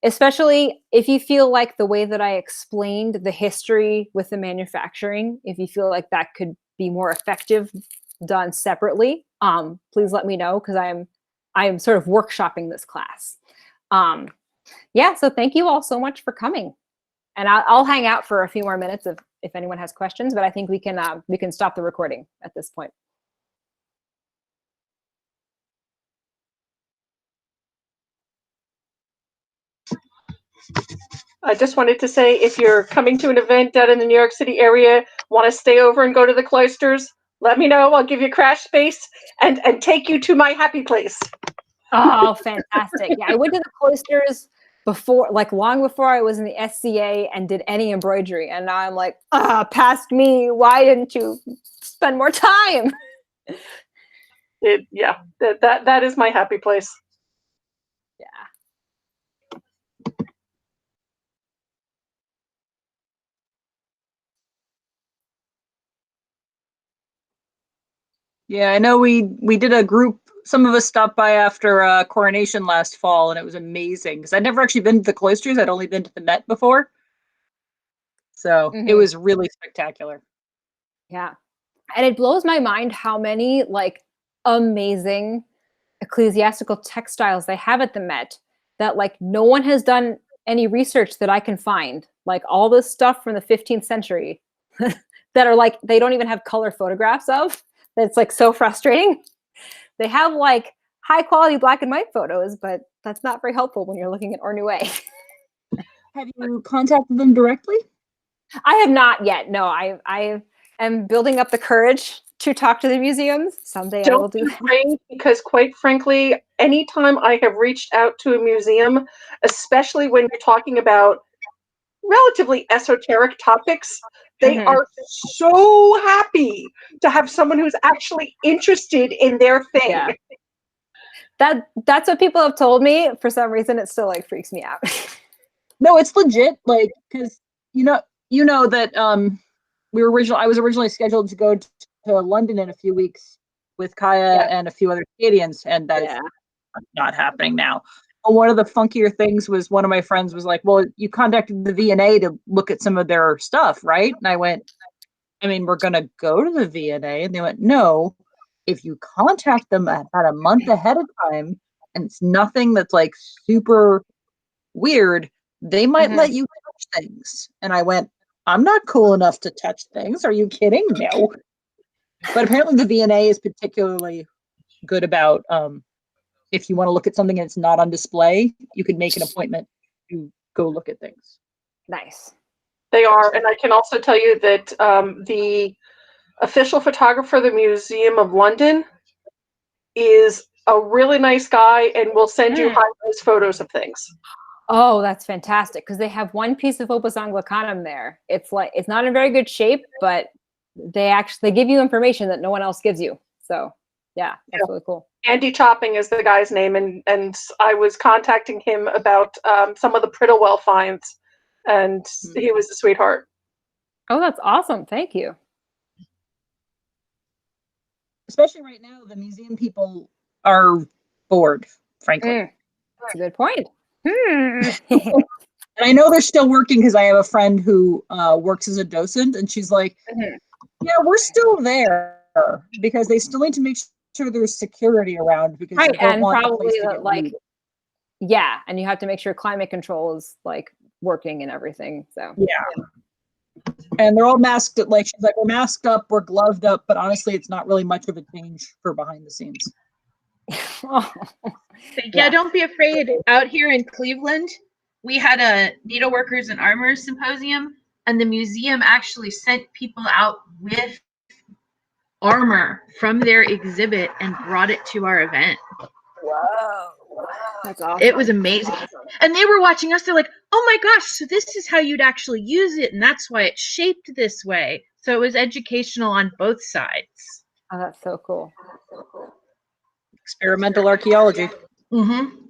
especially if you feel like the way that I explained the history with the manufacturing, if you feel like that could be more effective done separately, please let me know, because I am sort of workshopping this class. Yeah, so thank you all so much for coming. And I'll hang out for a few more minutes if anyone has questions, but I think we can stop the recording at this point. I just wanted to say, if you're coming to an event down in the New York City area, want to stay over and go to the cloisters, let me know. I'll give you crash space and take you to my happy place. Oh, fantastic. Yeah, I went to the cloisters before, like long before I was in the SCA and did any embroidery. And now I'm like, past me. Why didn't you spend more time? Yeah, that is my happy place. Yeah. Yeah, I know we did a group. Some of us stopped by after Coronation last fall, and it was amazing because I'd never actually been to the cloisters. I'd only been to the Met before. So it was really spectacular. Yeah. And it blows my mind how many like amazing ecclesiastical textiles they have at the Met that like no one has done any research that I can find. Like all this stuff from the 15th century that are like, they don't even have color photographs of. That's like so frustrating. They have like high quality black and white photos, but that's not very helpful when you're looking at Ornue. Have you contacted them directly? I have not yet. No, I am building up the courage to talk to the museums. Someday I will do that. Because quite frankly, anytime I have reached out to a museum, especially when you're talking about relatively esoteric topics, they are so happy to have someone who's actually interested in their thing. Yeah. That's what people have told me. For some reason, it still like freaks me out. No, it's legit. Like, because you know that I was originally scheduled to go to London in a few weeks with Kaya and a few other Canadians, and that is not happening now. But one of the funkier things was one of my friends was like, "Well, you contacted the V&A to look at some of their stuff, right?" And I went, "I mean, we're gonna go to the V&A," and they went, "No, if you contact them about a month ahead of time, and it's nothing that's like super weird. They might let you touch things. And I went, I'm not cool enough to touch things. Are you kidding? No. But apparently the V&A is particularly good about if you want to look at something and it's not on display, you could make an appointment to go look at things. Nice. They are, and I can also tell you that the official photographer of the Museum of London is a really nice guy and will send you high-res photos of things. Oh, that's fantastic, because they have one piece of Opus Anglicanum there. It's like, it's not in very good shape, but they give you information that no one else gives you. So yeah, that's really cool. Andy Chopping is the guy's name, and I was contacting him about some of the Prittlewell finds, and he was a sweetheart. Oh, that's awesome. Thank you. Especially right now, the museum people are bored, frankly. That's a good point. And I know they're still working because I have a friend who works as a docent, and she's like, yeah, we're still there because they still need to make sure there's security around because Right, they don't and want the probably place to get looted. yeah, and you have to make sure climate control is like working and everything. So yeah. And they're all masked. Like she's like, we're masked up, we're gloved up, but honestly, it's not really much of a change for behind the scenes. Yeah, don't be afraid. Out here in Cleveland, we had a needleworkers and armorers symposium, and the museum actually sent people out with armor from their exhibit and brought it to our event. Whoa. That's awesome. It was amazing. And they were watching us. They're like, oh my gosh, so this is how you'd actually use it. And that's why it's shaped this way. So it was educational on both sides. Oh, that's so cool. Experimental archaeology. Mm-hmm.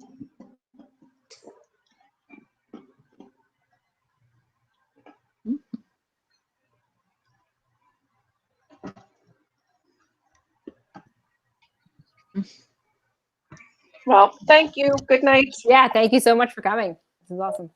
Well, thank you. Good night. Yeah, thank you so much for coming. This is awesome.